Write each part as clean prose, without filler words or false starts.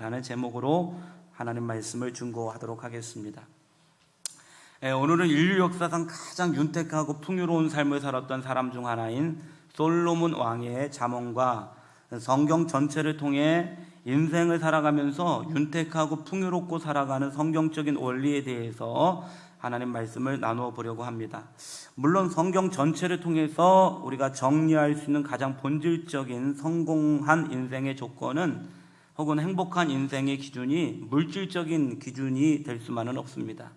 라는 제목으로 하나님 말씀을 준고하도록 하겠습니다. 오늘은 인류 역사상 가장 윤택하고 풍요로운 삶을 살았던 사람 중 하나인 솔로몬 왕의 잠언과 성경 전체를 통해 인생을 살아가면서 윤택하고 풍요롭고 살아가는 성경적인 원리에 대해서 하나님 말씀을 나누어 보려고 합니다. 물론 성경 전체를 통해서 우리가 정리할 수 있는 가장 본질적인 성공한 인생의 조건은 혹은 행복한 인생의 기준이 물질적인 기준이 될 수만은 없습니다.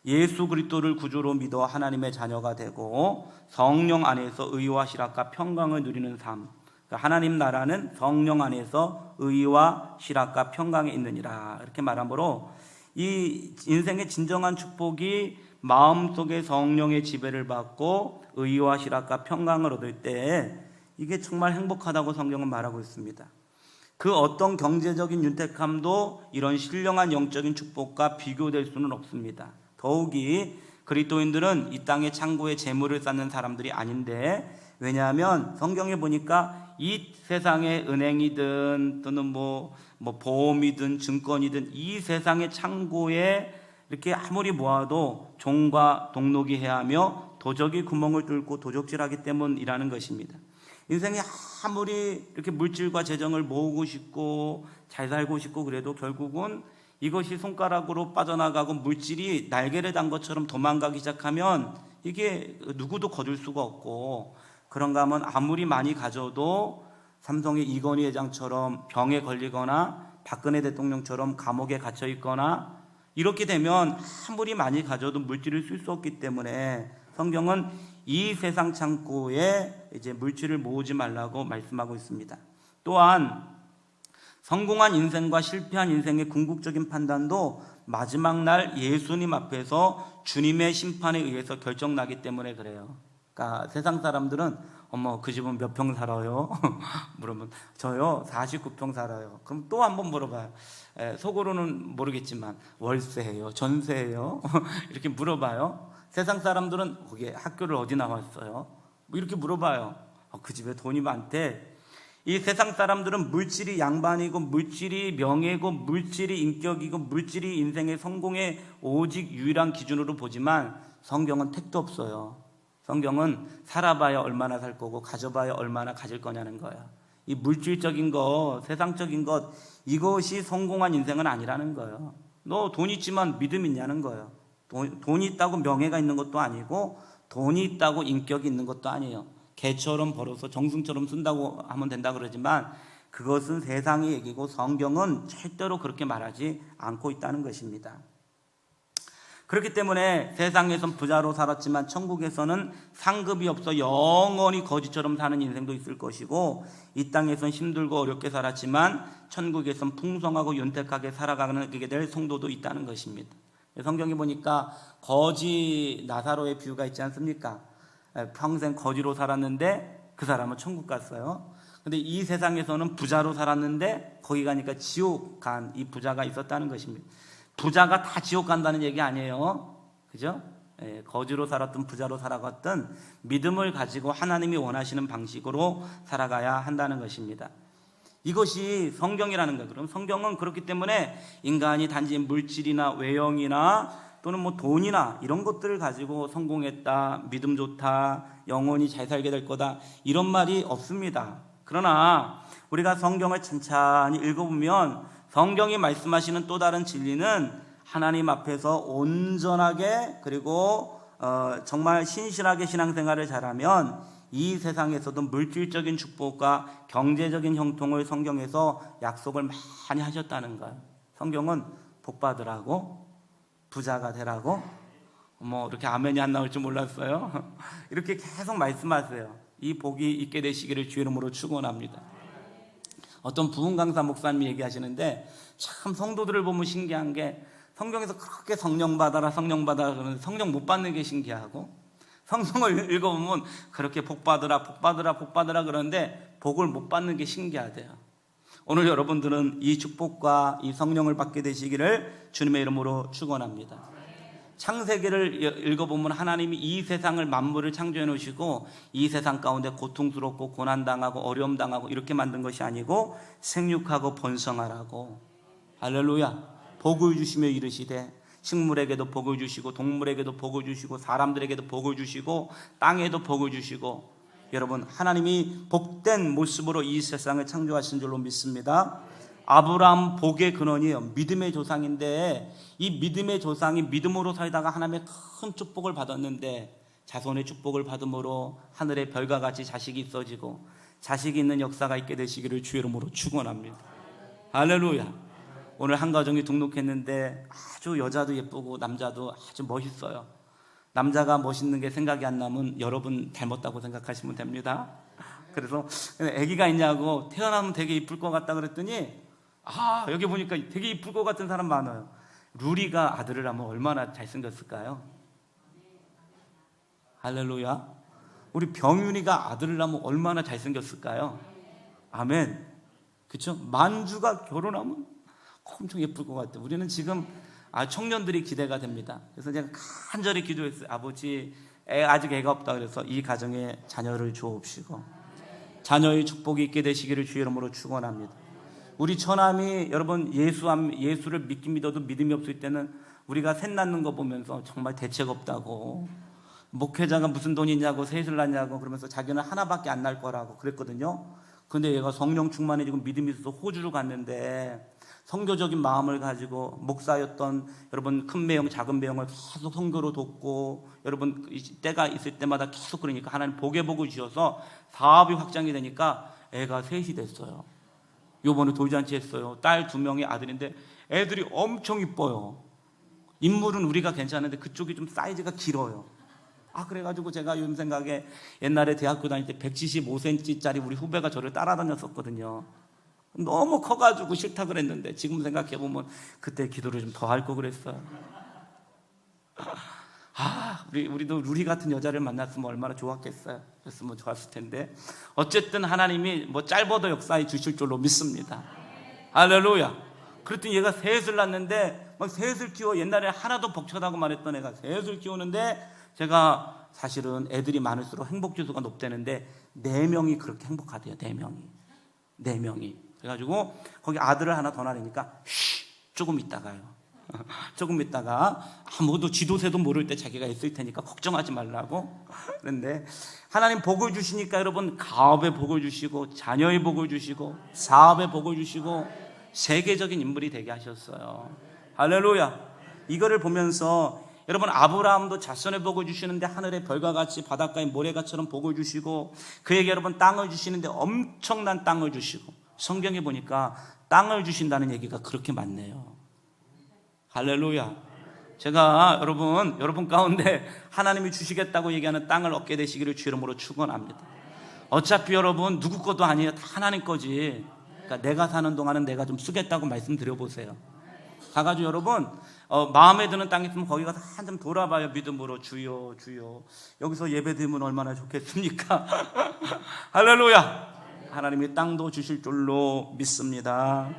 예수 그리스도를 구주로 믿어 하나님의 자녀가 되고 성령 안에서 의와 실학과 평강을 누리는 삶, 하나님 나라는 성령 안에서 의와 실학과 평강에 있느니라, 이렇게 말하므로 이 인생의 진정한 축복이 마음속에 성령의 지배를 받고 의와 실학과 평강을 얻을 때 이게 정말 행복하다고 성경은 말하고 있습니다. 그 어떤 경제적인 윤택함도 이런 신령한 영적인 축복과 비교될 수는 없습니다. 더욱이 그리스도인들은 이 땅의 창고에 재물을 쌓는 사람들이 아닌데, 왜냐하면 성경에 보니까 이 세상의 은행이든 또는 뭐 보험이든 증권이든 이 세상의 창고에 이렇게 아무리 모아도 종과 동록이 해야 하며 도적이 구멍을 뚫고 도적질하기 때문이라는 것입니다. 인생이 아무리 이렇게 물질과 재정을 모으고 싶고 잘 살고 싶고 그래도 결국은 이것이 손가락으로 빠져나가고 물질이 날개를 단 것처럼 도망가기 시작하면 이게 누구도 거둘 수가 없고, 그런가 하면 아무리 많이 가져도 삼성의 이건희 회장처럼 병에 걸리거나 박근혜 대통령처럼 감옥에 갇혀 있거나 이렇게 되면 아무리 많이 가져도 물질을 쓸 수 없기 때문에 성경은 이 세상 창고에 이제 물질을 모으지 말라고 말씀하고 있습니다. 또한 성공한 인생과 실패한 인생의 궁극적인 판단도 마지막 날 예수님 앞에서 주님의 심판에 의해서 결정나기 때문에 그래요. 그러니까 세상 사람들은 그 집은 몇 평 살아요? 물으면 저요 49평 살아요. 그럼 또 한번 물어봐요. 속으로는 모르겠지만 월세예요? 전세예요? 이렇게 물어봐요. 세상 사람들은 거기에 학교를 어디 나왔어요? 이렇게 물어봐요. 그 집에 돈이 많대. 이 세상 사람들은 물질이 양반이고 물질이 명예고 물질이 인격이고 물질이 인생의 성공의 오직 유일한 기준으로 보지만 성경은 택도 없어요. 성경은 살아봐야 얼마나 살 거고 가져봐야 얼마나 가질 거냐는 거예요. 이 물질적인 것, 세상적인 것, 이것이 성공한 인생은 아니라는 거예요. 너 돈 있지만 믿음 있냐는 거예요. 돈이 있다고 명예가 있는 것도 아니고 돈이 있다고 인격이 있는 것도 아니에요. 개처럼 벌어서 정승처럼 쓴다고 하면 된다 그러지만 그것은 세상의 얘기고 성경은 절대로 그렇게 말하지 않고 있다는 것입니다. 그렇기 때문에 세상에선 부자로 살았지만 천국에서는 상급이 없어 영원히 거지처럼 사는 인생도 있을 것이고, 이 땅에선 힘들고 어렵게 살았지만 천국에선 풍성하고 윤택하게 살아가게 될 성도도 있다는 것입니다. 성경에 보니까 거지 나사로의 비유가 있지 않습니까? 평생 거지로 살았는데 그 사람은 천국 갔어요. 근데 이 세상에서는 부자로 살았는데 거기 가니까 지옥 간 이 부자가 있었다는 것입니다. 부자가 다 지옥 간다는 얘기 아니에요. 그죠? 거지로 살았든 부자로 살아갔든 믿음을 가지고 하나님이 원하시는 방식으로 살아가야 한다는 것입니다. 이것이 성경이라는 거예요. 그럼 성경은 그렇기 때문에 인간이 단지 물질이나 외형이나 또는 돈이나 이런 것들을 가지고 성공했다, 믿음 좋다, 영원히 잘 살게 될 거다, 이런 말이 없습니다. 그러나 우리가 성경을 찬찬히 읽어보면 성경이 말씀하시는 또 다른 진리는 하나님 앞에서 온전하게 그리고 정말 신실하게 신앙생활을 잘하면 이 세상에서도 물질적인 축복과 경제적인 형통을 성경에서 약속을 많이 하셨다는 거예요. 성경은 복 받으라고, 부자가 되라고, 이렇게 아멘이 안 나올 줄 몰랐어요. 이렇게 계속 말씀하세요. 이 복이 있게 되시기를 주의 이름으로 축원합니다. 어떤 부흥 강사 목사님이 얘기하시는데 참 성도들을 보면 신기한 게, 성경에서 그렇게 성령 받아라 그러는데 성령 못 받는 게 신기하고, 성경을 읽어보면 그렇게 복 받으라 그러는데 복을 못 받는 게 신기하대요. 오늘 여러분들은 이 축복과 이 성령을 받게 되시기를 주님의 이름으로 축원합니다. 창세기를 읽어보면 하나님이 이 세상을 만물을 창조해 놓으시고 이 세상 가운데 고통스럽고 고난당하고 어려움당하고 이렇게 만든 것이 아니고 생육하고 번성하라고, 할렐루야. 복을 주시며 이르시되 식물에게도 복을 주시고 동물에게도 복을 주시고 사람들에게도 복을 주시고 땅에도 복을 주시고, 여러분 하나님이 복된 모습으로 이 세상을 창조하신 줄로 믿습니다. 아브라함 복의 근원이에요. 믿음의 조상인데, 이 믿음의 조상이 믿음으로 살다가 하나님의 큰 축복을 받았는데, 자손의 축복을 받음으로 하늘의 별과 같이 자식이 있어지고 자식이 있는 역사가 있게 되시기를 주의 이름으로 축원합니다. 할렐루야. 오늘 한 가정이 등록했는데 아주 여자도 예쁘고 남자도 아주 멋있어요. 남자가 멋있는 게 생각이 안 나면 여러분 닮았다고 생각하시면 됩니다. 그래서 아기가 있냐고, 태어나면 되게 이쁠 것 같다 그랬더니, 여기 보니까 되게 이쁠 것 같은 사람 많아요. 루리가 아들을 하면 얼마나 잘생겼을까요? 할렐루야. 우리 병윤이가 아들을 하면 얼마나 잘생겼을까요? 아멘. 그렇죠? 만주가 결혼하면 엄청 예쁠 것 같아요. 우리는 지금 청년들이 기대가 됩니다. 그래서 제가 간절히 기도했어요. 아버지, 아직 애가 없다 그래서 이 가정에 자녀를 주옵시고 자녀의 축복이 있게 되시기를 주의 이름으로 축원합니다. 우리 처남이 여러분 예수를 믿어도 믿음이 없을 때는 우리가 셋 낳는 거 보면서 정말 대책 없다고, 목회자가 무슨 돈이 있냐고, 셋을 낳냐고 그러면서 자기는 하나밖에 안 낳을 거라고 그랬거든요. 근데 얘가 성령 충만해지고 믿음이 있어서 호주로 갔는데 선교적인 마음을 가지고 목사였던 여러분 큰 매형 작은 매형을 계속 선교로 돕고, 여러분 때가 있을 때마다 계속, 그러니까 하나님 복의 복을 주셔서 사업이 확장이 되니까 애가 셋이 됐어요. 요번에 돌잔치 했어요. 딸 2명의 아들인데 애들이 엄청 이뻐요. 인물은 우리가 괜찮은데 그쪽이 좀 사이즈가 길어요. 그래가지고 제가 요즘 생각에 옛날에 대학교 다닐 때 175cm짜리 우리 후배가 저를 따라다녔었거든요. 너무 커가지고 싫다 그랬는데 지금 생각해보면 그때 기도를 좀 더 할 거 그랬어요. 우리도 루리 같은 여자를 만났으면 얼마나 좋았겠어요. 그랬으면 좋았을 텐데, 어쨌든 하나님이 짧아도 역사해 주실 줄로 믿습니다. 할렐루야. 그랬더니 얘가 셋을 낳는데 막 셋을 키워. 옛날에 하나도 벅차다고 말했던 애가 셋을 키우는데, 제가 사실은 애들이 많을수록 행복지수가 높다는데 4명이 그렇게 행복하대요. 4명이. 그래가지고 거기 아들을 하나 더 낳으니까 조금 있다가요. 조금 있다가 아무도 지도새도 모를 때 자기가 있을 테니까 걱정하지 말라고. 그런데 하나님 복을 주시니까 여러분 가업의 복을 주시고 자녀의 복을 주시고 사업의 복을 주시고 세계적인 인물이 되게 하셨어요. 할렐루야. 이거를 보면서 여러분 아브라함도 자손의 복을 주시는데 하늘의 별과 같이 바닷가의 모래같처럼 복을 주시고, 그에게 여러분 땅을 주시는데 엄청난 땅을 주시고, 성경에 보니까 땅을 주신다는 얘기가 그렇게 많네요. 할렐루야. 제가 여러분 가운데 하나님이 주시겠다고 얘기하는 땅을 얻게 되시기를 주 이름으로 축원합니다. 어차피 여러분 누구 것도 아니에요. 다 하나님 거지. 그러니까 내가 사는 동안은 내가 좀 쓰겠다고 말씀드려보세요. 가가지고 여러분 마음에 드는 땅 있으면 거기 가서 한참 돌아봐요. 믿음으로 주여 여기서 예배드리면 얼마나 좋겠습니까? 할렐루야. 하나님이 땅도 주실 줄로 믿습니다.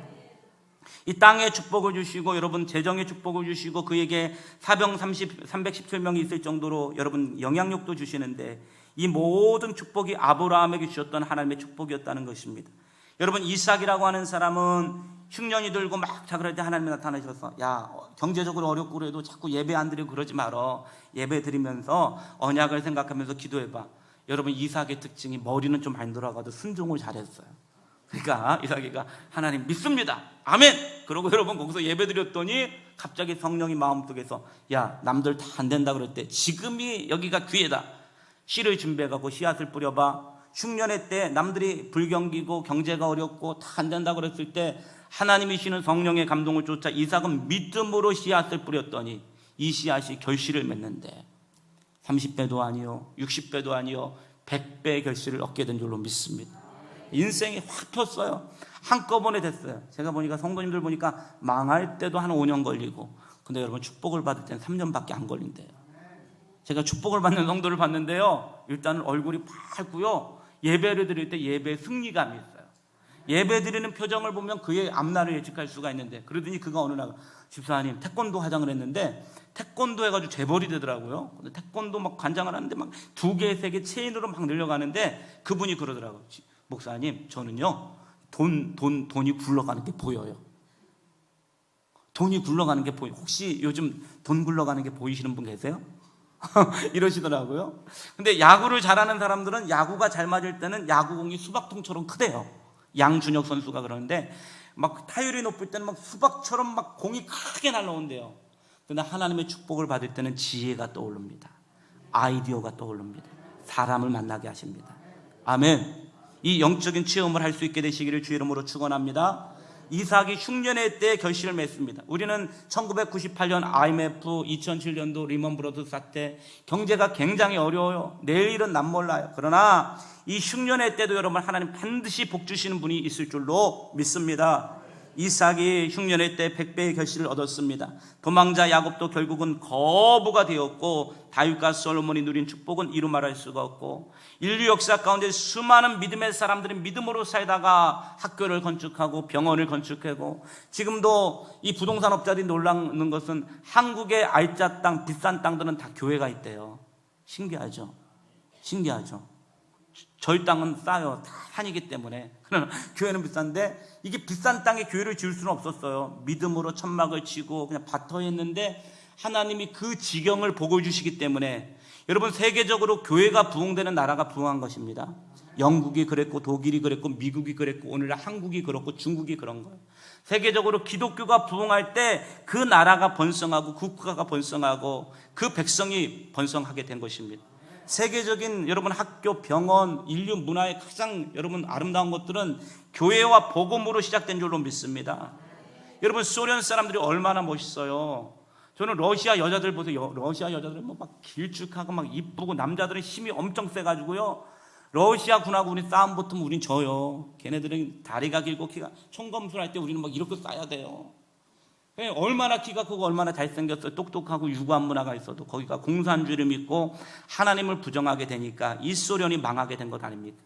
이 땅의 축복을 주시고 여러분 재정의 축복을 주시고 그에게 사병 317명이 있을 정도로 여러분 영향력도 주시는데, 이 모든 축복이 아브라함에게 주셨던 하나님의 축복이었다는 것입니다. 여러분 이삭이라고 하는 사람은 흉년이 들고 막 자그럴 때 하나님이 나타나셔서, 야 경제적으로 어렵고 그래도 자꾸 예배 안 드리고 그러지 말어. 예배 드리면서 언약을 생각하면서 기도해봐. 여러분 이삭의 특징이 머리는 좀 안 돌아가도 순종을 잘했어요. 그러니까 이삭이가 하나님 믿습니다. 아멘. 그러고 여러분 거기서 예배 드렸더니 갑자기 성령이 마음속에서, 야 남들 다 안 된다 그럴 때 지금이 여기가 기회다. 씨를 준비해가고 씨앗을 뿌려봐. 흉년의 때 남들이 불경기고 경제가 어렵고 다 안 된다 그랬을 때 하나님이시는 성령의 감동을 쫓아 이삭은 믿음으로 씨앗을 뿌렸더니 이 씨앗이 결실을 맺는데 30배도 아니요 60배도 아니요 100배의 결실을 얻게 된 줄로 믿습니다. 인생이 확 폈어요. 한꺼번에 됐어요. 제가 보니까 성도님들 보니까 망할 때도 한 5년 걸리고, 근데 여러분 축복을 받을 때는 3년밖에 안 걸린대요. 제가 축복을 받는 성도를 봤는데요, 일단은 얼굴이 밝고요, 예배를 드릴 때 예배에 승리감이 있어요. 예배 드리는 표정을 보면 그의 앞날을 예측할 수가 있는데, 그러더니 그가 어느 날 집사님 태권도 화장을 했는데 태권도 해가지고 재벌이 되더라고요. 근데 태권도 막 관장을 하는데 막 2개, 3개 체인으로 막 늘려가는데 그분이 그러더라고요. 목사님 저는요 돈이 굴러가는 게 보여요. 돈이 굴러가는 게 혹시 요즘 돈 굴러가는 게 보이시는 분 계세요? 이러시더라고요. 근데 야구를 잘하는 사람들은 야구가 잘 맞을 때는 야구공이 수박통처럼 크대요. 양준혁 선수가 그러는데 막 타율이 높을 때는 막 수박처럼 막 공이 크게 날라온대요. 그런데 하나님의 축복을 받을 때는 지혜가 떠오릅니다. 아이디어가 떠오릅니다. 사람을 만나게 하십니다. 아멘. 이 영적인 체험을 할 수 있게 되시기를 주의 이름으로 축원합니다. 이삭이 흉년의 때에 결실을 맺습니다. 우리는 1998년 IMF, 2007년도 리먼 브러더스 사태, 경제가 굉장히 어려워요. 내일은 난 몰라요. 그러나 이 흉년의 때도 여러분 하나님 반드시 복 주시는 분이 있을 줄로 믿습니다. 이삭이 흉년의 때 100배의 결실을 얻었습니다. 도망자 야곱도 결국은 거부가 되었고, 다윗과 솔로몬이 누린 축복은 이루 말할 수가 없고, 인류 역사 가운데 수많은 믿음의 사람들이 믿음으로 살다가 학교를 건축하고 병원을 건축하고, 지금도 이 부동산업자들이 놀라는 것은 한국의 알짜 땅, 비싼 땅들은 다 교회가 있대요. 신기하죠? 신기하죠? 저희 땅은 싸요. 다 산이기 때문에. 그러나 교회는 비싼데, 이게 비싼 땅에 교회를 지을 수는 없었어요. 믿음으로 천막을 치고 그냥 밭터 했는데 하나님이 그 지경을 복을 주시기 때문에, 여러분 세계적으로 교회가 부흥되는 나라가 부흥한 것입니다. 영국이 그랬고, 독일이 그랬고, 미국이 그랬고, 오늘날 한국이 그렇고, 중국이 그런 거예요. 세계적으로 기독교가 부흥할 때 그 나라가 번성하고, 국가가 번성하고, 그 백성이 번성하게 된 것입니다. 세계적인 여러분 학교, 병원, 인류 문화의 가장 여러분 아름다운 것들은 교회와 복음으로 시작된 줄로 믿습니다. 여러분 소련 사람들이 얼마나 멋있어요. 저는 러시아 여자들 보세요. 러시아 여자들은 막 길쭉하고 막 이쁘고, 남자들은 힘이 엄청 세가지고요, 러시아 군하고 우리 싸움 붙으면 우린 져요. 걔네들은 다리가 길고 키가, 총검술할 때 우리는 막 이렇게 싸야 돼요. 얼마나 키가 크고 얼마나 잘생겼어요. 똑똑하고 유구한 문화가 있어도 거기가 공산주의를 믿고 하나님을 부정하게 되니까 이 소련이 망하게 된 것 아닙니까?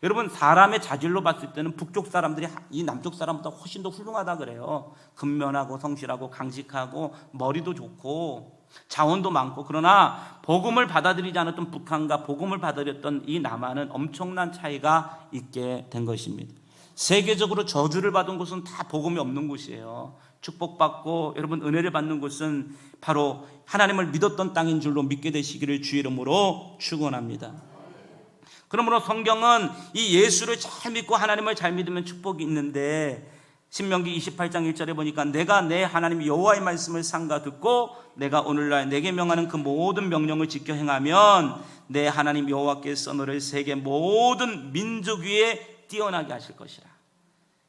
여러분 사람의 자질로 봤을 때는 북쪽 사람들이 이 남쪽 사람보다 훨씬 더 훌륭하다 그래요. 근면하고 성실하고 강직하고 머리도 좋고 자원도 많고. 그러나 복음을 받아들이지 않았던 북한과 복음을 받아들였던 이 남한은 엄청난 차이가 있게 된 것입니다. 세계적으로 저주를 받은 곳은 다 복음이 없는 곳이에요. 축복받고 여러분 은혜를 받는 곳은 바로 하나님을 믿었던 땅인 줄로 믿게 되시기를 주의 이름으로 축원합니다. 그러므로 성경은 이 예수를 잘 믿고 하나님을 잘 믿으면 축복이 있는데, 신명기 28장 1절에 보니까 내가 내 하나님 여호와의 말씀을 삼가 듣고 내가 오늘날 내게 명하는 그 모든 명령을 지켜 행하면 내 하나님 여호와께서 너를 세계 모든 민족 위에 뛰어나게 하실 것이라.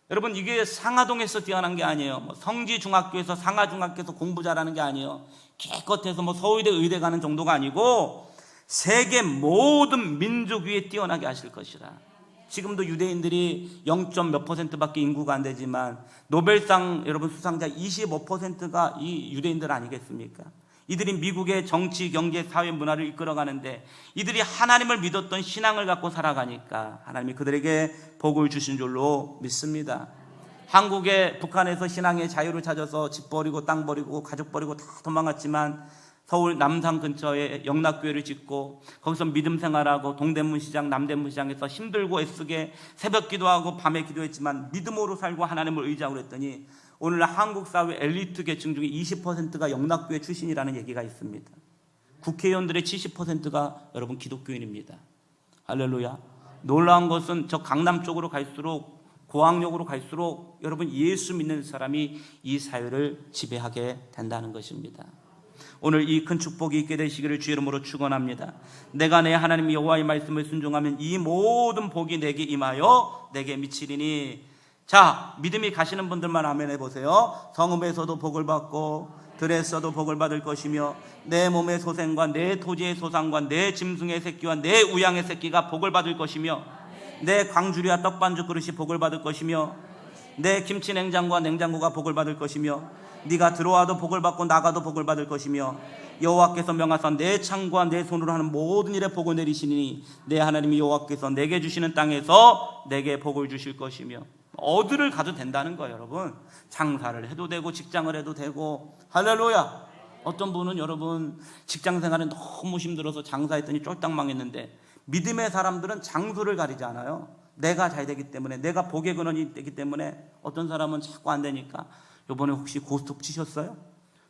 여러분 이게 상하동에서 뛰어난 게 아니에요. 성지중학교에서 상하중학교에서 공부 잘하는 게 아니에요. 깨끗해서 서울대 의대 가는 정도가 아니고 세계 모든 민족 위에 뛰어나게 하실 것이라. 지금도 유대인들이 0. 몇 %밖에 인구가 안 되지만 노벨상 여러분 수상자 25%가 이 유대인들 아니겠습니까? 이들이 미국의 정치, 경제, 사회, 문화를 이끌어가는데 이들이 하나님을 믿었던 신앙을 갖고 살아가니까 하나님이 그들에게 복을 주신 줄로 믿습니다. 한국에 북한에서 신앙의 자유를 찾아서 집 버리고 땅 버리고 가족 버리고 다 도망갔지만 서울 남산 근처에 영락교회를 짓고 거기서 믿음 생활하고 동대문 시장, 남대문 시장에서 힘들고 애쓰게 새벽 기도하고 밤에 기도했지만 믿음으로 살고 하나님을 의지하고 그랬더니 오늘날 한국 사회 엘리트 계층 중에 20%가 영락교회 출신이라는 얘기가 있습니다. 국회의원들의 70%가 여러분 기독교인입니다. 할렐루야. 놀라운 것은 저 강남 쪽으로 갈수록, 고학역으로 갈수록 여러분 예수 믿는 사람이 이 사회를 지배하게 된다는 것입니다. 오늘 이 큰 축복이 있게 되시기를 주의 이름으로 축원합니다. 내가 내 하나님 여호와의 말씀을 순종하면 이 모든 복이 내게 임하여 내게 미치리니. 자, 믿음이 가시는 분들만 아멘 해보세요. 성읍에서도 복을 받고 들에서도 복을 받을 것이며 내 몸의 소생과 내 토지의 소산과 내 짐승의 새끼와 내 우양의 새끼가 복을 받을 것이며 내 광주리와 떡반죽 그릇이 복을 받을 것이며 내 김치 냉장고와 냉장고가 복을 받을 것이며 네가 들어와도 복을 받고 나가도 복을 받을 것이며 여호와께서 명하사 내 창과 내 손으로 하는 모든 일에 복을 내리시니 내 하나님이 여호와께서 내게 주시는 땅에서 내게 복을 주실 것이며. 어디를 가도 된다는 거예요. 여러분 장사를 해도 되고 직장을 해도 되고. 할렐루야. 어떤 분은 여러분 직장 생활에 너무 힘들어서 장사했더니 쫄딱 망했는데, 믿음의 사람들은 장소를 가리지 않아요. 내가 잘 되기 때문에, 내가 복의 근원이 되기 때문에. 어떤 사람은 자꾸 안 되니까 요번에 혹시 고스톱 치셨어요?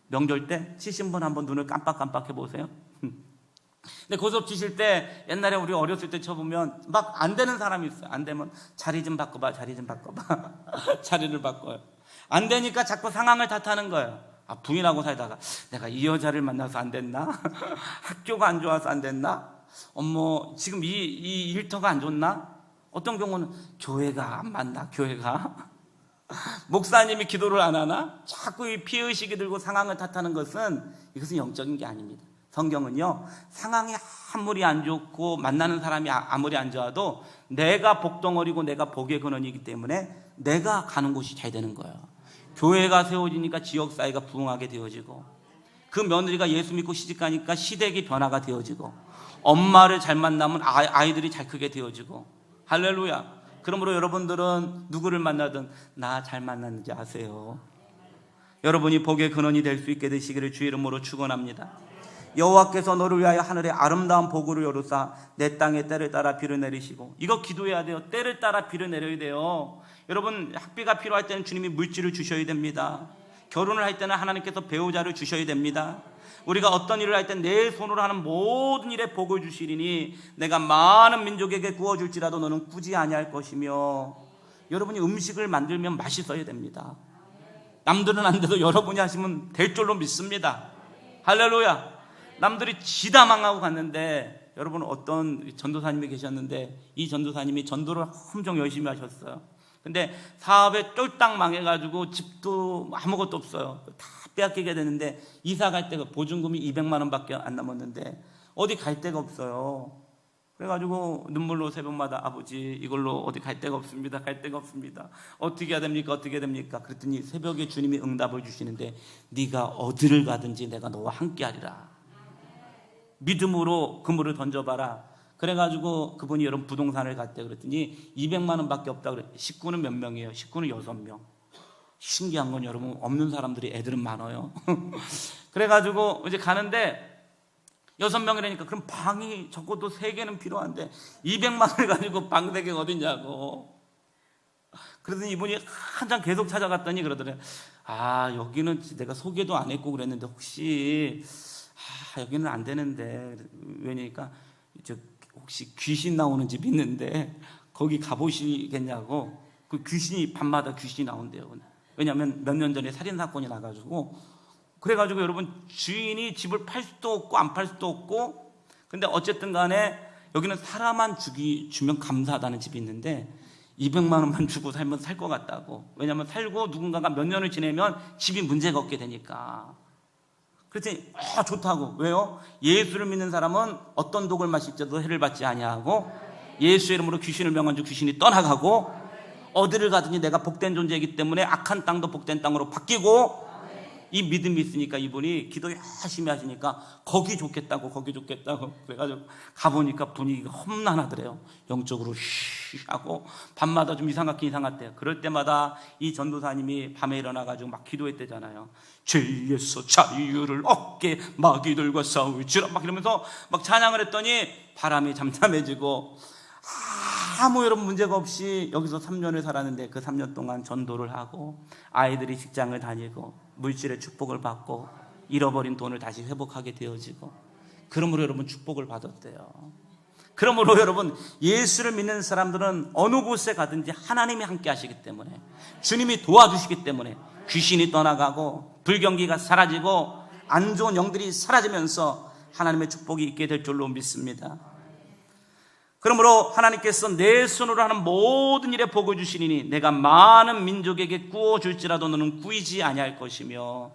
명절 때 치신 분 한번 눈을 깜빡깜빡 해보세요. 근데 고스톱 치실 때 옛날에 우리 어렸을 때 쳐보면 막 안 되는 사람이 있어요. 안 되면 자리 좀 바꿔봐, 자리 좀 바꿔봐. 자리를 바꿔요. 안 되니까 자꾸 상황을 탓하는 거예요. 부인하고 살다가 내가 이 여자를 만나서 안 됐나? 학교가 안 좋아서 안 됐나? 지금 이 일터가 안 좋나? 어떤 경우는 교회가 안 맞나? 교회가? 목사님이 기도를 안 하나? 자꾸 이 피의식이 들고 상황을 탓하는 이것은 영적인 게 아닙니다. 성경은요, 상황이 아무리 안 좋고 만나는 사람이 아무리 안 좋아도 내가 복덩어리고 내가 복의 근원이기 때문에 내가 가는 곳이 잘 되는 거예요. 교회가 세워지니까 지역사회가 부흥하게 되어지고, 그 며느리가 예수 믿고 시집가니까 시댁이 변화가 되어지고, 엄마를 잘 만나면 아이들이 잘 크게 되어지고. 할렐루야. 그러므로 여러분들은 누구를 만나든 나 잘 만났는지 아세요? 여러분이 복의 근원이 될 수 있게 되시기를 주의 이름으로 축원합니다. 여호와께서 너를 위하여 하늘에 아름다운 복으로 여루사 내 땅에 때를 따라 비를 내리시고. 이거 기도해야 돼요. 때를 따라 비를 내려야 돼요. 여러분, 학비가 필요할 때는 주님이 물질을 주셔야 됩니다. 결혼을 할 때는 하나님께서 배우자를 주셔야 됩니다. 우리가 어떤 일을 할 때 내 손으로 하는 모든 일에 복을 주시리니 내가 많은 민족에게 구워줄지라도 너는 꾸지 아니할 것이며. 여러분이 음식을 만들면 맛있어야 됩니다. 남들은 안 돼도 여러분이 하시면 될 줄로 믿습니다. 할렐루야. 남들이 지다 망하고 갔는데, 여러분 어떤 전도사님이 계셨는데 이 전도사님이 전도를 엄청 열심히 하셨어요. 근데 사업에 쫄딱 망해가지고 집도 아무것도 없어요. 다 빼앗기게 되는데 이사 갈 때가 보증금이 200만 원밖에 안 남았는데 어디 갈 데가 없어요. 그래가지고 눈물로 새벽마다 아버지 이걸로 어디 갈 데가 없습니다. 갈 데가 없습니다. 어떻게 해야 됩니까? 어떻게 해야 됩니까? 그랬더니 새벽에 주님이 응답을 주시는데 네가 어디를 가든지 내가 너와 함께하리라. 믿음으로 그물을 던져봐라. 그래가지고 그분이 여러분 부동산을 갔대. 그랬더니 200만 원밖에 없다 그래. 식구는 몇 명이에요? 식구는 6명. 신기한 건 여러분 없는 사람들이 애들은 많아요. 그래가지고 이제 가는데 6명이라니까 그럼 방이 적어도 3개는 필요한데 200만 원을 가지고 방 3개가 어딨냐고. 그러더니 이분이 한참 계속 찾아갔더니 그러더래요. 여기는 내가 소개도 안 했고 그랬는데 혹시 여기는 안 되는데. 왜냐니까 혹시 귀신 나오는 집 있는데 거기 가보시겠냐고. 그 귀신이 밤마다 귀신이 나온대요. 왜냐하면 몇 년 전에 살인사건이 나가지고. 그래가지고 여러분 주인이 집을 팔 수도 없고 안 팔 수도 없고. 근데 어쨌든 간에 여기는 사람만 주면 감사하다는 집이 있는데 200만 원만 주고 살면 살 것 같다고. 왜냐하면 살고 누군가가 몇 년을 지내면 집이 문제가 없게 되니까. 그랬더니 좋다고. 왜요? 예수를 믿는 사람은 어떤 독을 마실지도 해를 받지 아니하고 예수의 이름으로 귀신을 명한 주 귀신이 떠나가고 어디를 가든지 내가 복된 존재이기 때문에 악한 땅도 복된 땅으로 바뀌고. 이 믿음이 있으니까 이분이 기도 열심히 하시니까 거기 좋겠다고 그래가지고 가보니까 분위기가 험난하더래요. 영적으로 하고 밤마다 좀 이상하대요. 그럴 때마다 이 전도사님이 밤에 일어나가지고 막 기도했대잖아요. 죄에서 자유를 얻게 마귀들과 싸울지라 막 이러면서 막 찬양을 했더니 바람이 잠잠해지고 아무 여러분 문제가 없이 여기서 3년을 살았는데 그 3년 동안 전도를 하고 아이들이 직장을 다니고 물질의 축복을 받고 잃어버린 돈을 다시 회복하게 되어지고. 그러므로 여러분 축복을 받았대요. 그러므로 여러분 예수를 믿는 사람들은 어느 곳에 가든지 하나님이 함께 하시기 때문에, 주님이 도와주시기 때문에 귀신이 떠나가고 불경기가 사라지고 안 좋은 영들이 사라지면서 하나님의 축복이 있게 될 줄로 믿습니다. 그러므로 하나님께서 내 손으로 하는 모든 일에 복을 주시니 내가 많은 민족에게 구워줄지라도 너는 꾸이지 아니할 것이며.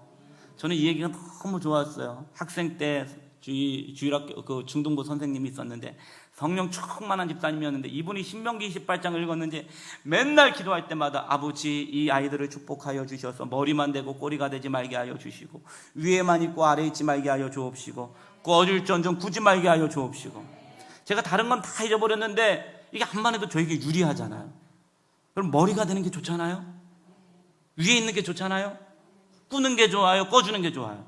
저는 이 얘기가 너무 좋았어요. 학생 때 주일학교 그 중등부 선생님이 있었는데 성령 충만한 집사님이었는데 이분이 신명기 28장을 읽었는지 맨날 기도할 때마다 아버지 이 아이들을 축복하여 주셔서 머리만 대고 꼬리가 되지 말게 하여 주시고 위에만 있고 아래 있지 말게 하여 주옵시고 꺼질전좀 굳지 말게 하여 주옵시고. 제가 다른 건 다 잊어버렸는데 이게 한만 해도 저에게 유리하잖아요. 그럼 머리가 되는 게 좋잖아요. 위에 있는 게 좋잖아요. 꾸는 게 좋아요, 꺼주는 게 좋아요.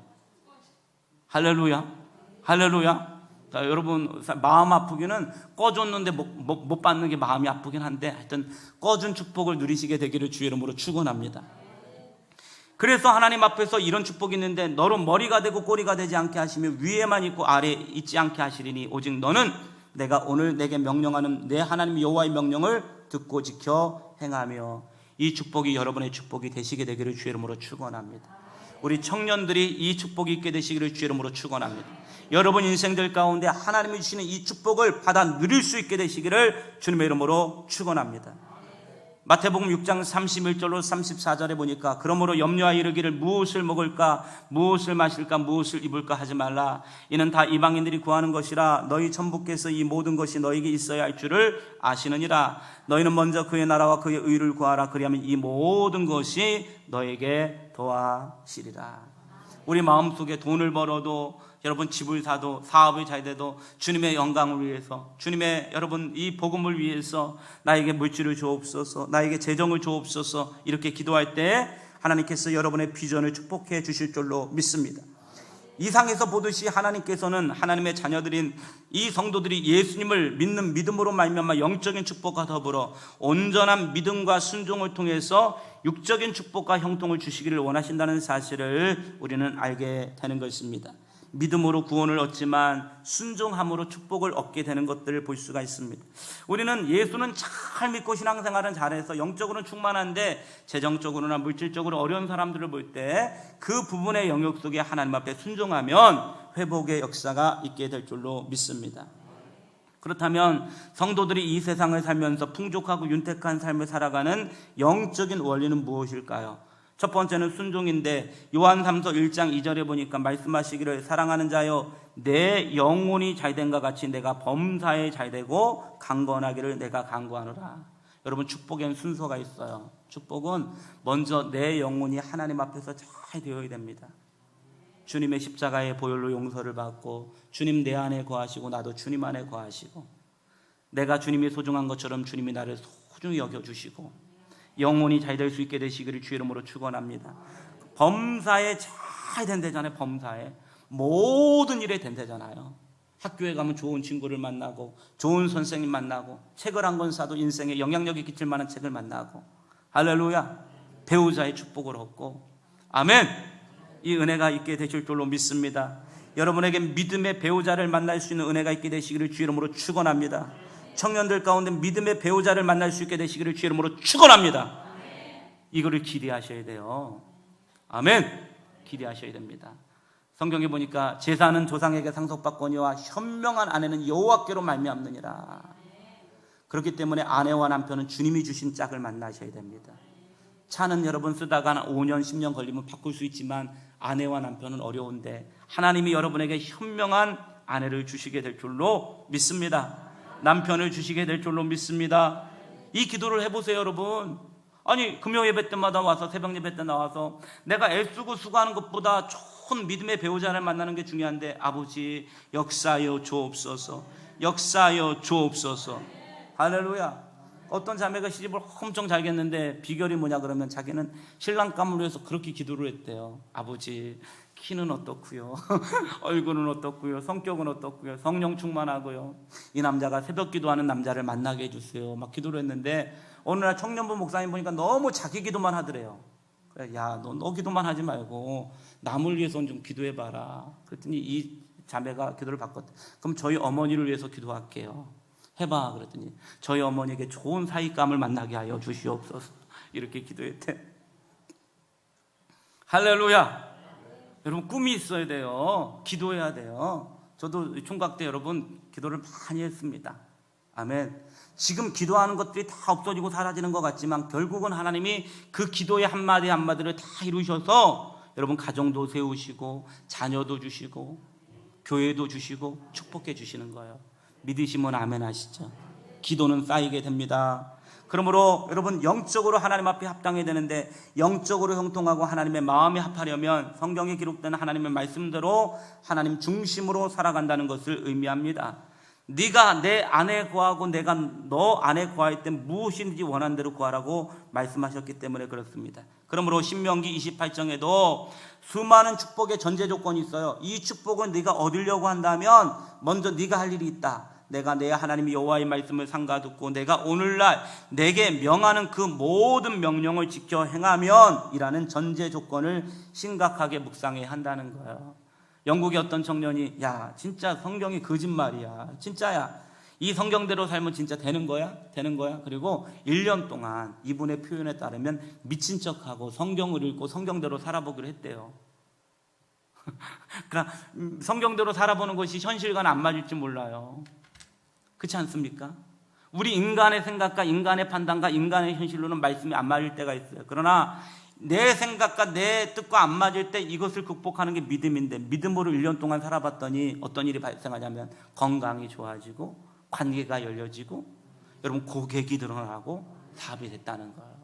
할렐루야, 할렐루야. 자, 여러분 마음 아프기는 꺼줬는데 못 받는 게 마음이 아프긴 한데 하여튼 꺼준 축복을 누리시게 되기를 주의 이름으로 축원합니다. 그래서 하나님 앞에서 이런 축복이 있는데 너는 머리가 되고 꼬리가 되지 않게 하시며 위에만 있고 아래에 있지 않게 하시리니 오직 너는 내가 오늘 내게 명령하는 내 하나님 여호와의 명령을 듣고 지켜 행하며. 이 축복이 여러분의 축복이 되시게 되기를 주의 이름으로 축원합니다. 우리 청년들이 이 축복이 있게 되시기를 주의 이름으로 축원합니다. 여러분 인생들 가운데 하나님이 주시는 이 축복을 받아 누릴 수 있게 되시기를 주님의 이름으로 축원합니다. 마태복음 6장 31절로 34절에 보니까 그러므로 염려하여 이르기를 무엇을 먹을까 무엇을 마실까 무엇을 입을까 하지 말라. 이는 다 이방인들이 구하는 것이라. 너희 천부께서 이 모든 것이 너에게 있어야 할 줄을 아시느니라. 너희는 먼저 그의 나라와 그의 의를 구하라. 그리하면 이 모든 것이 너에게 더하시리라. 우리 마음속에 돈을 벌어도 여러분 집을 사도 사업이 잘 돼도 주님의 영광을 위해서 주님의 여러분 이 복음을 위해서 나에게 물질을 주옵소서 나에게 재정을 주옵소서 이렇게 기도할 때 하나님께서 여러분의 비전을 축복해 주실 줄로 믿습니다. 이상에서 보듯이 하나님께서는 하나님의 자녀들인 이 성도들이 예수님을 믿는 믿음으로 말미암아 영적인 축복과 더불어 온전한 믿음과 순종을 통해서 육적인 축복과 형통을 주시기를 원하신다는 사실을 우리는 알게 되는 것입니다. 믿음으로 구원을 얻지만 순종함으로 축복을 얻게 되는 것들을 볼 수가 있습니다. 우리는 예수는 잘 믿고 신앙생활은 잘해서 영적으로는 충만한데 재정적으로나 물질적으로 어려운 사람들을 볼 때 그 부분의 영역 속에 하나님 앞에 순종하면 회복의 역사가 있게 될 줄로 믿습니다. 그렇다면 성도들이 이 세상을 살면서 풍족하고 윤택한 삶을 살아가는 영적인 원리는 무엇일까요? 첫 번째는 순종인데 요한삼서 1장 2절에 보니까 말씀하시기를 사랑하는 자여 내 영혼이 잘된과 같이 내가 범사에 잘되고 강건하기를 내가 간구하노라. 여러분 축복엔 순서가 있어요. 축복은 먼저 내 영혼이 하나님 앞에서 잘 되어야 됩니다. 주님의 십자가의 보혈로 용서를 받고 주님 내 안에 거하시고 나도 주님 안에 거하시고 내가 주님이 소중한 것처럼 주님이 나를 소중히 여겨주시고 영혼이 잘 될 수 있게 되시기를 주의 이름으로 축원합니다. 범사에 잘 된대잖아요. 범사에 모든 일에 된대잖아요. 학교에 가면 좋은 친구를 만나고 좋은 선생님 만나고 책을 한 권 사도 인생에 영향력이 끼칠 만한 책을 만나고 할렐루야 배우자의 축복을 얻고 아멘. 이 은혜가 있게 되실 줄로 믿습니다. 여러분에게 믿음의 배우자를 만날 수 있는 은혜가 있게 되시기를 주의 이름으로 축원합니다. 청년들 가운데 믿음의 배우자를 만날 수 있게 되시기를 주의 이름으로 축원합니다. 이거를 기대하셔야 돼요. 아멘. 기대하셔야 됩니다. 성경에 보니까 제사는 조상에게 상속받거니와 현명한 아내는 여호와께로 말미암느니라. 그렇기 때문에 아내와 남편은 주님이 주신 짝을 만나셔야 됩니다. 차는 여러분 쓰다가 5년 10년 걸리면 바꿀 수 있지만 아내와 남편은 어려운데 하나님이 여러분에게 현명한 아내를 주시게 될 줄로 믿습니다. 남편을 주시게 될 줄로 믿습니다. 이 기도를 해보세요 여러분. 아니 금요 예배 때마다 와서 새벽 예배 때 나와서 내가 애쓰고 수고하는 것보다 좋은 믿음의 배우자를 만나는 게 중요한데 아버지 역사하여 주옵소서 역사하여 주옵소서. 할렐루야. 어떤 자매가 시집을 엄청 잘 겠는데 비결이 뭐냐 그러면 자기는 신랑감을 위해서 그렇게 기도를 했대요. 아버지 키는 어떻고요? 얼굴은 어떻고요? 성격은 어떻고요? 성령 충만하고요. 이 남자가 새벽 기도하는 남자를 만나게 해주세요. 막 기도를 했는데 어느 날 청년부 목사님 보니까 너무 자기 기도만 하더래요. 그래, 야, 너 기도만 하지 말고 남을 위해서 좀 기도해봐라. 그랬더니 이 자매가 기도를 바꿨대. 그럼 저희 어머니를 위해서 기도할게요. 해봐. 그랬더니 저희 어머니에게 좋은 사익감을 만나게 하여 주시옵소서. 이렇게 기도했대. 할렐루야. 여러분 꿈이 있어야 돼요. 기도해야 돼요. 저도 총각 때 여러분 기도를 많이 했습니다. 아멘. 지금 기도하는 것들이 다 없어지고 사라지는 것 같지만 결국은 하나님이 그 기도의 한마디 한마디를 다 이루셔서 여러분 가정도 세우시고 자녀도 주시고 교회도 주시고 축복해 주시는 거예요. 믿으시면 아멘 하시죠. 기도는 쌓이게 됩니다. 그러므로 여러분 영적으로 하나님 앞에 합당해야 되는데 영적으로 형통하고 하나님의 마음에 합하려면 성경에 기록된 하나님의 말씀대로 하나님 중심으로 살아간다는 것을 의미합니다. 네가 내 안에 구하고 내가 너 안에 구할 때 무엇인지 원하는 대로 구하라고 말씀하셨기 때문에 그렇습니다. 그러므로 신명기 28장에도 수많은 축복의 전제 조건이 있어요. 이 축복을 네가 얻으려고 한다면 먼저 네가 할 일이 있다. 내가 내 하나님 여호와의 말씀을 삼가 듣고 내가 오늘날 내게 명하는 그 모든 명령을 지켜 행하면 이라는 전제 조건을 심각하게 묵상해야 한다는 거예요. 영국의 어떤 청년이 야 진짜 성경이 거짓말이야, 진짜야, 이 성경대로 살면 진짜 되는 거야? 되는 거야? 그리고 1년 동안 이분의 표현에 따르면 미친 척하고 성경을 읽고 성경대로 살아보기로 했대요. 그러니까 성경대로 살아보는 것이 현실과는 안 맞을지 몰라요. 그렇지 않습니까? 우리 인간의 생각과 인간의 판단과 인간의 현실로는 말씀이 안 맞을 때가 있어요. 그러나 내 생각과 내 뜻과 안 맞을 때 이것을 극복하는 게 믿음인데, 믿음으로 1년 동안 살아봤더니 어떤 일이 발생하냐면 건강이 좋아지고 관계가 열려지고 여러분 고객이 늘어나고 사업이 됐다는 거예요.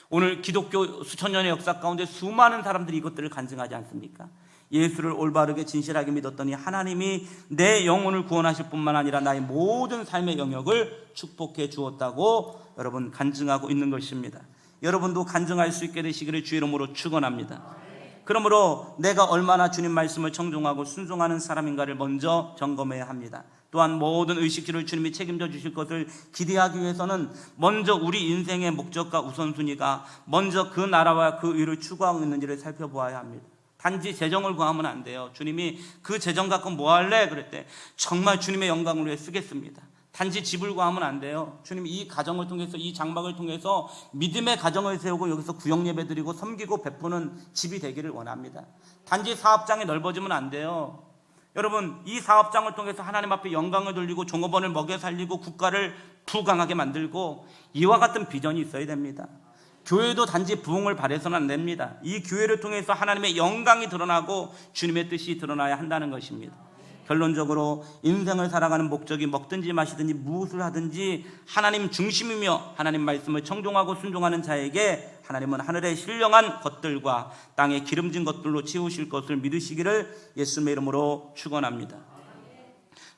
오늘 기독교 수천 년의 역사 가운데 수많은 사람들이 이것들을 간증하지 않습니까? 예수를 올바르게 진실하게 믿었더니 하나님이 내 영혼을 구원하실 뿐만 아니라 나의 모든 삶의 영역을 축복해 주었다고 여러분 간증하고 있는 것입니다. 여러분도 간증할 수 있게 되시기를 주의 이름으로 축원합니다. 그러므로 내가 얼마나 주님 말씀을 청종하고 순종하는 사람인가를 먼저 점검해야 합니다. 또한 모든 의식주를 주님이 책임져 주실 것을 기대하기 위해서는 먼저 우리 인생의 목적과 우선순위가 먼저 그 나라와 그 의를 추구하고 있는지를 살펴보아야 합니다. 단지 재정을 구하면 안 돼요. 주님이 그 재정 갖고 뭐 할래? 그랬대. 정말 주님의 영광을 위해 쓰겠습니다. 단지 집을 구하면 안 돼요. 주님이 이 가정을 통해서, 이 장막을 통해서 믿음의 가정을 세우고 여기서 구역 예배 드리고 섬기고 베푸는 집이 되기를 원합니다. 단지 사업장이 넓어지면 안 돼요. 여러분, 이 사업장을 통해서 하나님 앞에 영광을 돌리고 종업원을 먹여 살리고 국가를 부강하게 만들고 이와 같은 비전이 있어야 됩니다. 교회도 단지 부흥을 바라서는 안 됩니다. 이 교회를 통해서 하나님의 영광이 드러나고 주님의 뜻이 드러나야 한다는 것입니다. 결론적으로 인생을 살아가는 목적이 먹든지 마시든지 무엇을 하든지 하나님 중심이며 하나님 말씀을 청종하고 순종하는 자에게 하나님은 하늘의 신령한 것들과 땅의 기름진 것들로 채우실 것을 믿으시기를 예수님의 이름으로 축원합니다.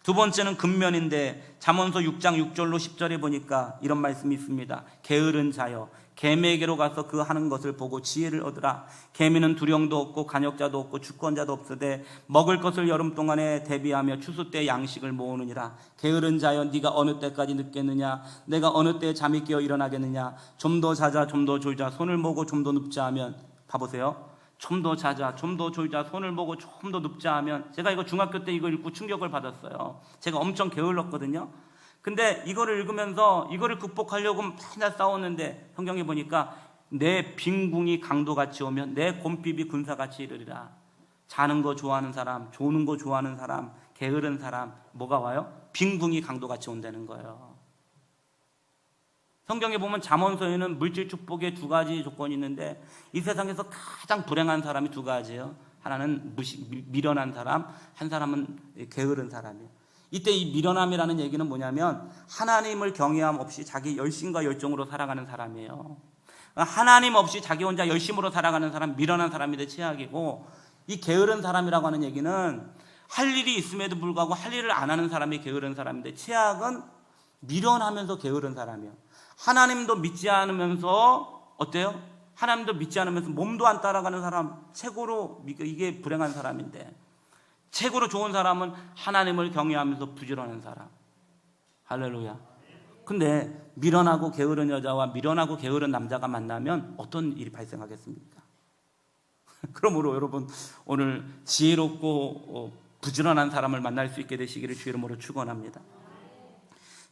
두 번째는 근면인데 잠언서 6장 6절로 10절에 보니까 이런 말씀이 있습니다. 게으른 자여 개미에게로 가서 그 하는 것을 보고 지혜를 얻으라. 개미는 두령도 없고 간역자도 없고 주권자도 없으되 먹을 것을 여름 동안에 대비하며 추수 때 양식을 모으느니라. 게으른 자여 네가 어느 때까지 늦겠느냐? 내가 어느 때에 잠이 깨어 일어나겠느냐? 좀 더 자자 좀 더 졸자 손을 모고 좀 더 눕자 하면, 봐보세요. 좀 더 자자 좀 더 졸자 손을 모고 좀 더 눕자 하면, 제가 이거 중학교 때 이거 읽고 충격을 받았어요. 제가 엄청 게을렀거든요. 근데 이거를 읽으면서 이거를 극복하려고 맨날 싸웠는데 성경에 보니까 내 빈궁이 강도같이 오면 내 곰핍이 군사같이 이르리라. 자는 거 좋아하는 사람, 조는 거 좋아하는 사람, 게으른 사람 뭐가 와요? 빈궁이 강도같이 온다는 거예요. 성경에 보면 잠언서에는 물질 축복의 두 가지 조건이 있는데 이 세상에서 가장 불행한 사람이 두 가지예요. 하나는 미련한 사람, 한 사람은 게으른 사람이에요. 이때 이 미련함이라는 얘기는 뭐냐면 하나님을 경외함 없이 자기 열심과 열정으로 살아가는 사람이에요. 하나님 없이 자기 혼자 열심으로 살아가는 사람, 미련한 사람이 더 최악이고, 이 게으른 사람이라고 하는 얘기는 할 일이 있음에도 불구하고 할 일을 안 하는 사람이 게으른 사람인데, 최악은 미련하면서 게으른 사람이에요. 하나님도 믿지 않으면서 어때요? 하나님도 믿지 않으면서 몸도 안 따라가는 사람, 최고로 이게 불행한 사람인데, 최고로 좋은 사람은 하나님을 경외하면서 부지런한 사람. 할렐루야. 근데 미련하고 게으른 여자와 미련하고 게으른 남자가 만나면 어떤 일이 발생하겠습니까? 그러므로 여러분, 오늘 지혜롭고 부지런한 사람을 만날 수 있게 되시기를 주의 이름으로 축원합니다.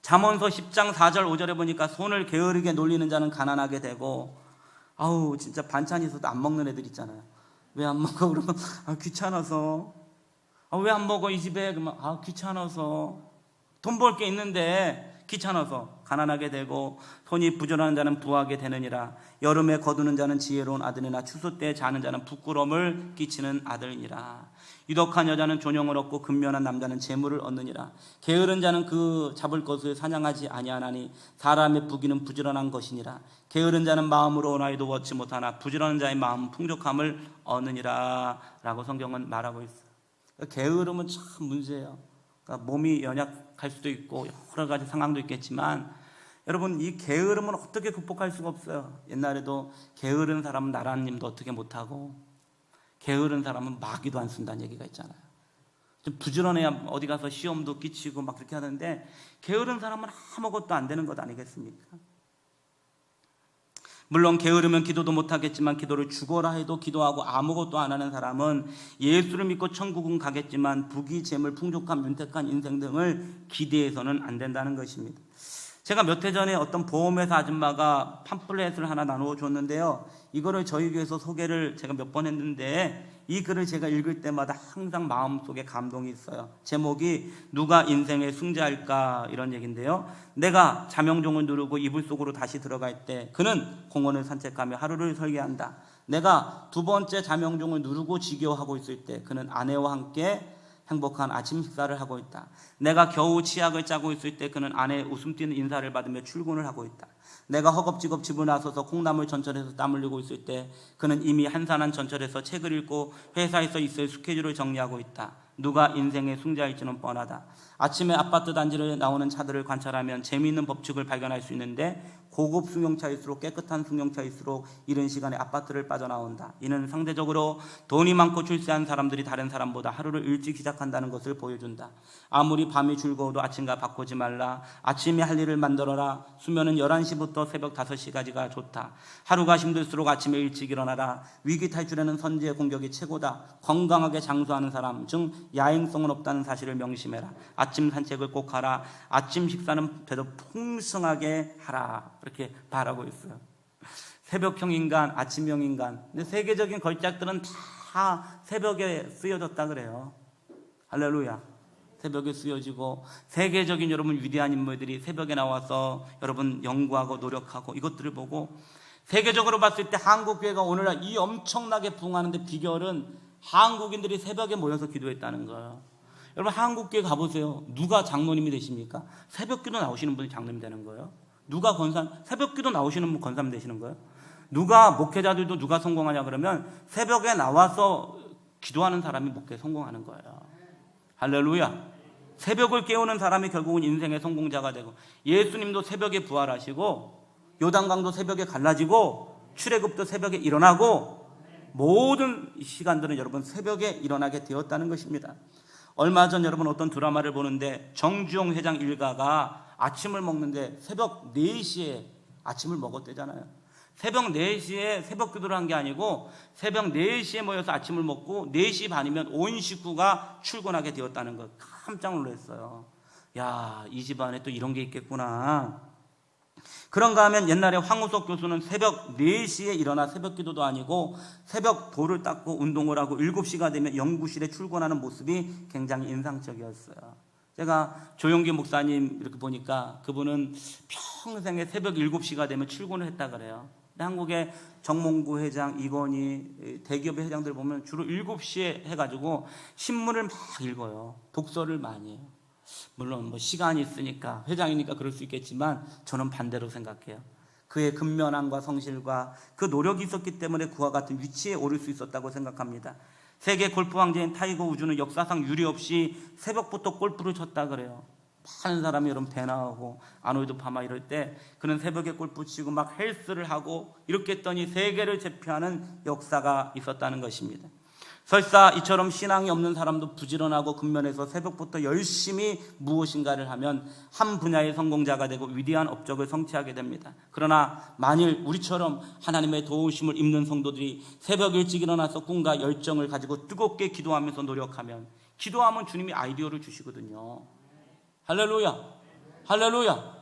잠언서 10장 4절 5절에 보니까 손을 게으르게 놀리는 자는 가난하게 되고, 아우 진짜 반찬이 있어도 안 먹는 애들 있잖아요. 왜 안 먹어? 그러면 귀찮아서. 왜 안 먹어 이 집에? 그러면 귀찮아서. 돈 벌 게 있는데 귀찮아서 가난하게 되고, 손이 부지런한 자는 부하게 되느니라. 여름에 거두는 자는 지혜로운 아들이나 추수 때 자는 자는 부끄러움을 끼치는 아들이니라. 유덕한 여자는 존영을 얻고 근면한 남자는 재물을 얻느니라. 게으른 자는 그 잡을 것을 사냥하지 아니하나니 사람의 부귀는 부지런한 것이니라. 게으른 자는 마음으로 원하여도 얻지 못하나 부지런한 자의 마음은 풍족함을 얻느니라 라고 성경은 말하고 있어요. 게으름은 참 문제예요. 그러니까 몸이 연약할 수도 있고 여러 가지 상황도 있겠지만, 여러분 이 게으름은 어떻게 극복할 수가 없어요. 옛날에도 게으른 사람은 나라님도 어떻게 못하고 게으른 사람은 마귀도 안 쓴다는 얘기가 있잖아요. 좀 부지런해야 어디 가서 시험도 끼치고 막 그렇게 하는데 게으른 사람은 아무것도 안 되는 것 아니겠습니까? 물론 게으르면 기도도 못하겠지만 기도를 죽어라 해도 기도하고 아무것도 안 하는 사람은 예수를 믿고 천국은 가겠지만 부귀 재물 풍족한 윤택한 인생 등을 기대해서는 안 된다는 것입니다. 제가 몇 해 전에 어떤 보험회사 아줌마가 팜플렛을 하나 나누어 줬는데요, 이거를 저희 교회에서 소개를 제가 몇 번 했는데 이 글을 제가 읽을 때마다 항상 마음속에 감동이 있어요. 제목이 누가 인생의 승자일까 이런 얘기인데요, 내가 자명종을 누르고 이불 속으로 다시 들어갈 때 그는 공원을 산책하며 하루를 설계한다. 내가 두 번째 자명종을 누르고 지겨워하고 있을 때 그는 아내와 함께 행복한 아침 식사를 하고 있다. 내가 겨우 치약을 짜고 있을 때 그는 아내의 웃음 띄는 인사를 받으며 출근을 하고 있다. 내가 허겁지겁 집을 나서서 콩나물 전철에서 땀 흘리고 있을 때 그는 이미 한산한 전철에서 책을 읽고 회사에서 있을 스케줄을 정리하고 있다. 누가 인생의 승자일지는 뻔하다. 아침에 아파트 단지를 나오는 차들을 관찰하면 재미있는 법칙을 발견할 수 있는데 고급 승용차일수록 깨끗한 승용차일수록 이른 시간에 아파트를 빠져나온다. 이는 상대적으로 돈이 많고 출세한 사람들이 다른 사람보다 하루를 일찍 시작한다는 것을 보여준다. 아무리 밤이 즐거워도 아침과 바꾸지 말라. 아침에 할 일을 만들어라. 수면은 11시부터 새벽 5시까지가 좋다. 하루가 힘들수록 아침에 일찍 일어나라. 위기 탈출에는 선지의 공격이 최고다. 건강하게 장수하는 사람, 즉 야행성은 없다는 사실을 명심해라. 아침 산책을 꼭 하라. 아침 식사는 배도 풍성하게 하라. 이렇게 바라고 있어요. 새벽형 인간, 아침형 인간. 근데 세계적인 걸작들은 다 새벽에 쓰여졌다 그래요. 할렐루야. 새벽에 쓰여지고 세계적인 여러분 위대한 인물들이 새벽에 나와서 여러분 연구하고 노력하고 이것들을 보고 세계적으로 봤을 때 한국교회가 오늘날 이 엄청나게 부흥하는데 비결은 한국인들이 새벽에 모여서 기도했다는 거예요. 여러분 한국교회 가보세요. 누가 장로님이 되십니까? 새벽기도 나오시는 분이 장로님 되는 거예요. 누가 새벽기도 나오시는 분 권사님 되시는 거예요. 누가 목회자들도 누가 성공하냐 그러면 새벽에 나와서 기도하는 사람이 목회에 성공하는 거예요. 할렐루야. 새벽을 깨우는 사람이 결국은 인생의 성공자가 되고 예수님도 새벽에 부활하시고 요단강도 새벽에 갈라지고 출애굽도 새벽에 일어나고 모든 시간들은 여러분 새벽에 일어나게 되었다는 것입니다. 얼마 전 여러분 어떤 드라마를 보는데 정주영 회장 일가가 아침을 먹는데 새벽 4시에 아침을 먹었대잖아요. 새벽 4시에 새벽 기도를 한 게 아니고 새벽 4시에 모여서 아침을 먹고 4시 반이면 온 식구가 출근하게 되었다는 것. 깜짝 놀랐어요. 야, 이 집안에 또 이런 게 있겠구나. 그런가 하면 옛날에 황우석 교수는 새벽 4시에 일어나 새벽 기도도 아니고 새벽 돌을 닦고 운동을 하고 7시가 되면 연구실에 출근하는 모습이 굉장히 인상적이었어요. 제가 조용기 목사님 이렇게 보니까 그분은 평생에 새벽 7시가 되면 출근을 했다 그래요. 근데 한국의 정몽구 회장, 이건희 대기업의 회장들 보면 주로 7시에 해가지고 신문을 막 읽어요. 독서를 많이 해요. 물론 시간이 있으니까 회장이니까 그럴 수 있겠지만 저는 반대로 생각해요. 그의 근면함과 성실과 그 노력이 있었기 때문에 그와 같은 위치에 오를 수 있었다고 생각합니다. 세계 골프 왕제인 타이거 우즈는 역사상 유례 없이 새벽부터 골프를 쳤다 그래요. 많은 사람이 여러분 배 나오고 아놀드 파마 이럴 때 그는 새벽에 골프 치고 막 헬스를 하고 이렇게 했더니 세계를 제패하는 역사가 있었다는 것입니다. 설사 이처럼 신앙이 없는 사람도 부지런하고 근면해서 새벽부터 열심히 무엇인가를 하면 한 분야의 성공자가 되고 위대한 업적을 성취하게 됩니다. 그러나 만일 우리처럼 하나님의 도우심을 입는 성도들이 새벽 일찍 일어나서 꿈과 열정을 가지고 뜨겁게 기도하면서 노력하면 기도하면 주님이 아이디어를 주시거든요. 할렐루야. 할렐루야.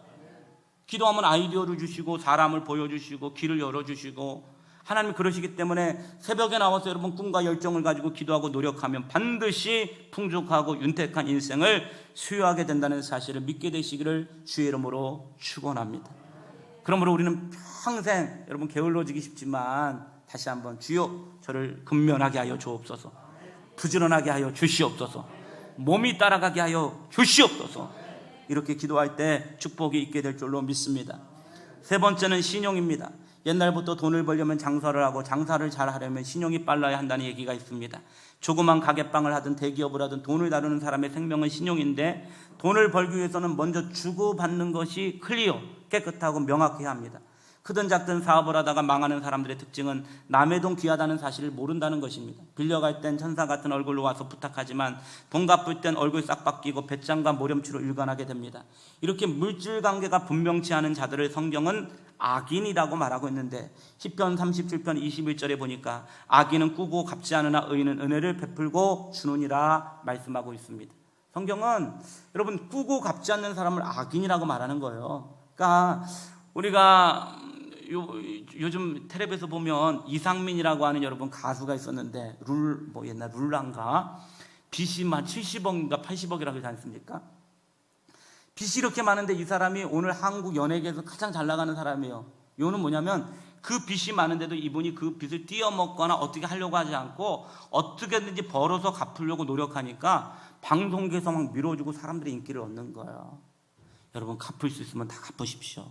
기도하면 아이디어를 주시고 사람을 보여주시고 길을 열어주시고 하나님 그러시기 때문에 새벽에 나와서 여러분 꿈과 열정을 가지고 기도하고 노력하면 반드시 풍족하고 윤택한 인생을 수여하게 된다는 사실을 믿게 되시기를 주의 이름으로 축원합니다. 그러므로 우리는 평생 여러분 게을러지기 쉽지만 다시 한번 주여 저를 근면하게 하여 주옵소서. 부지런하게 하여 주시옵소서. 몸이 따라가게 하여 주시옵소서. 이렇게 기도할 때 축복이 있게 될 줄로 믿습니다. 세 번째는 신용입니다. 옛날부터 돈을 벌려면 장사를 하고 장사를 잘 하려면 신용이 빨라야 한다는 얘기가 있습니다. 조그만 가게빵을 하든 대기업을 하든 돈을 다루는 사람의 생명은 신용인데 돈을 벌기 위해서는 먼저 주고받는 것이 클리어, 깨끗하고 명확해야 합니다. 크든 작든 사업을 하다가 망하는 사람들의 특징은 남의 돈 귀하다는 사실을 모른다는 것입니다. 빌려갈 땐 천사 같은 얼굴로 와서 부탁하지만 돈 갚을 땐 얼굴 싹 바뀌고 배짱과 모렴치로 일관하게 됩니다. 이렇게 물질 관계가 분명치 않은 자들을 성경은 악인이라고 말하고 있는데 시편 37편 21절에 보니까 악인은 꾸고 갚지 않으나 의인은 은혜를 베풀고 주느니라 말씀하고 있습니다. 성경은 여러분 꾸고 갚지 않는 사람을 악인이라고 말하는 거예요. 그러니까 우리가 요즘 텔레비에서 보면 이상민이라고 하는 여러분 가수가 있었는데 옛날 룰란가 빚이 한 70억인가 80억이라고 하지 않습니까? 빚이 이렇게 많은데 이 사람이 오늘 한국 연예계에서 가장 잘 나가는 사람이에요. 이유는 뭐냐면 그 빚이 많은데도 이분이 그 빚을 띄어먹거나 어떻게 하려고 하지 않고 어떻게든지 벌어서 갚으려고 노력하니까 방송계에서 막 밀어주고 사람들의 인기를 얻는 거예요. 여러분 갚을 수 있으면 다 갚으십시오.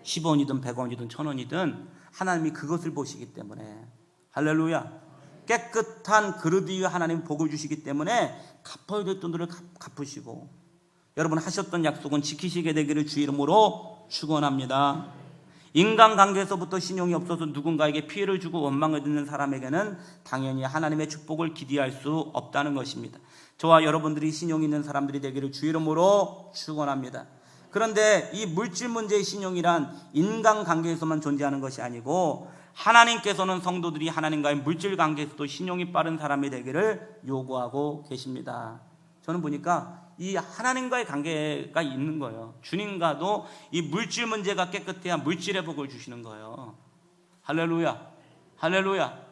10원이든 100원이든 1000원이든 하나님이 그것을 보시기 때문에 할렐루야. 깨끗한 그릇 위에 하나님 복을 주시기 때문에 갚아야 될 돈들을 갚으시고 여러분 하셨던 약속은 지키시게 되기를 주 이름으로 축원합니다. 인간관계에서부터 신용이 없어서 누군가에게 피해를 주고 원망을 듣는 사람에게는 당연히 하나님의 축복을 기대할 수 없다는 것입니다. 저와 여러분들이 신용 있는 사람들이 되기를 주 이름으로 축원합니다. 그런데 이 물질 문제의 신용이란 인간관계에서만 존재하는 것이 아니고 하나님께서는 성도들이 하나님과의 물질 관계에서도 신용이 빠른 사람이 되기를 요구하고 계십니다. 저는 보니까 이 하나님과의 관계가 있는 거예요. 주님과도 이 물질 문제가 깨끗해야 물질의 복을 주시는 거예요. 할렐루야. 할렐루야.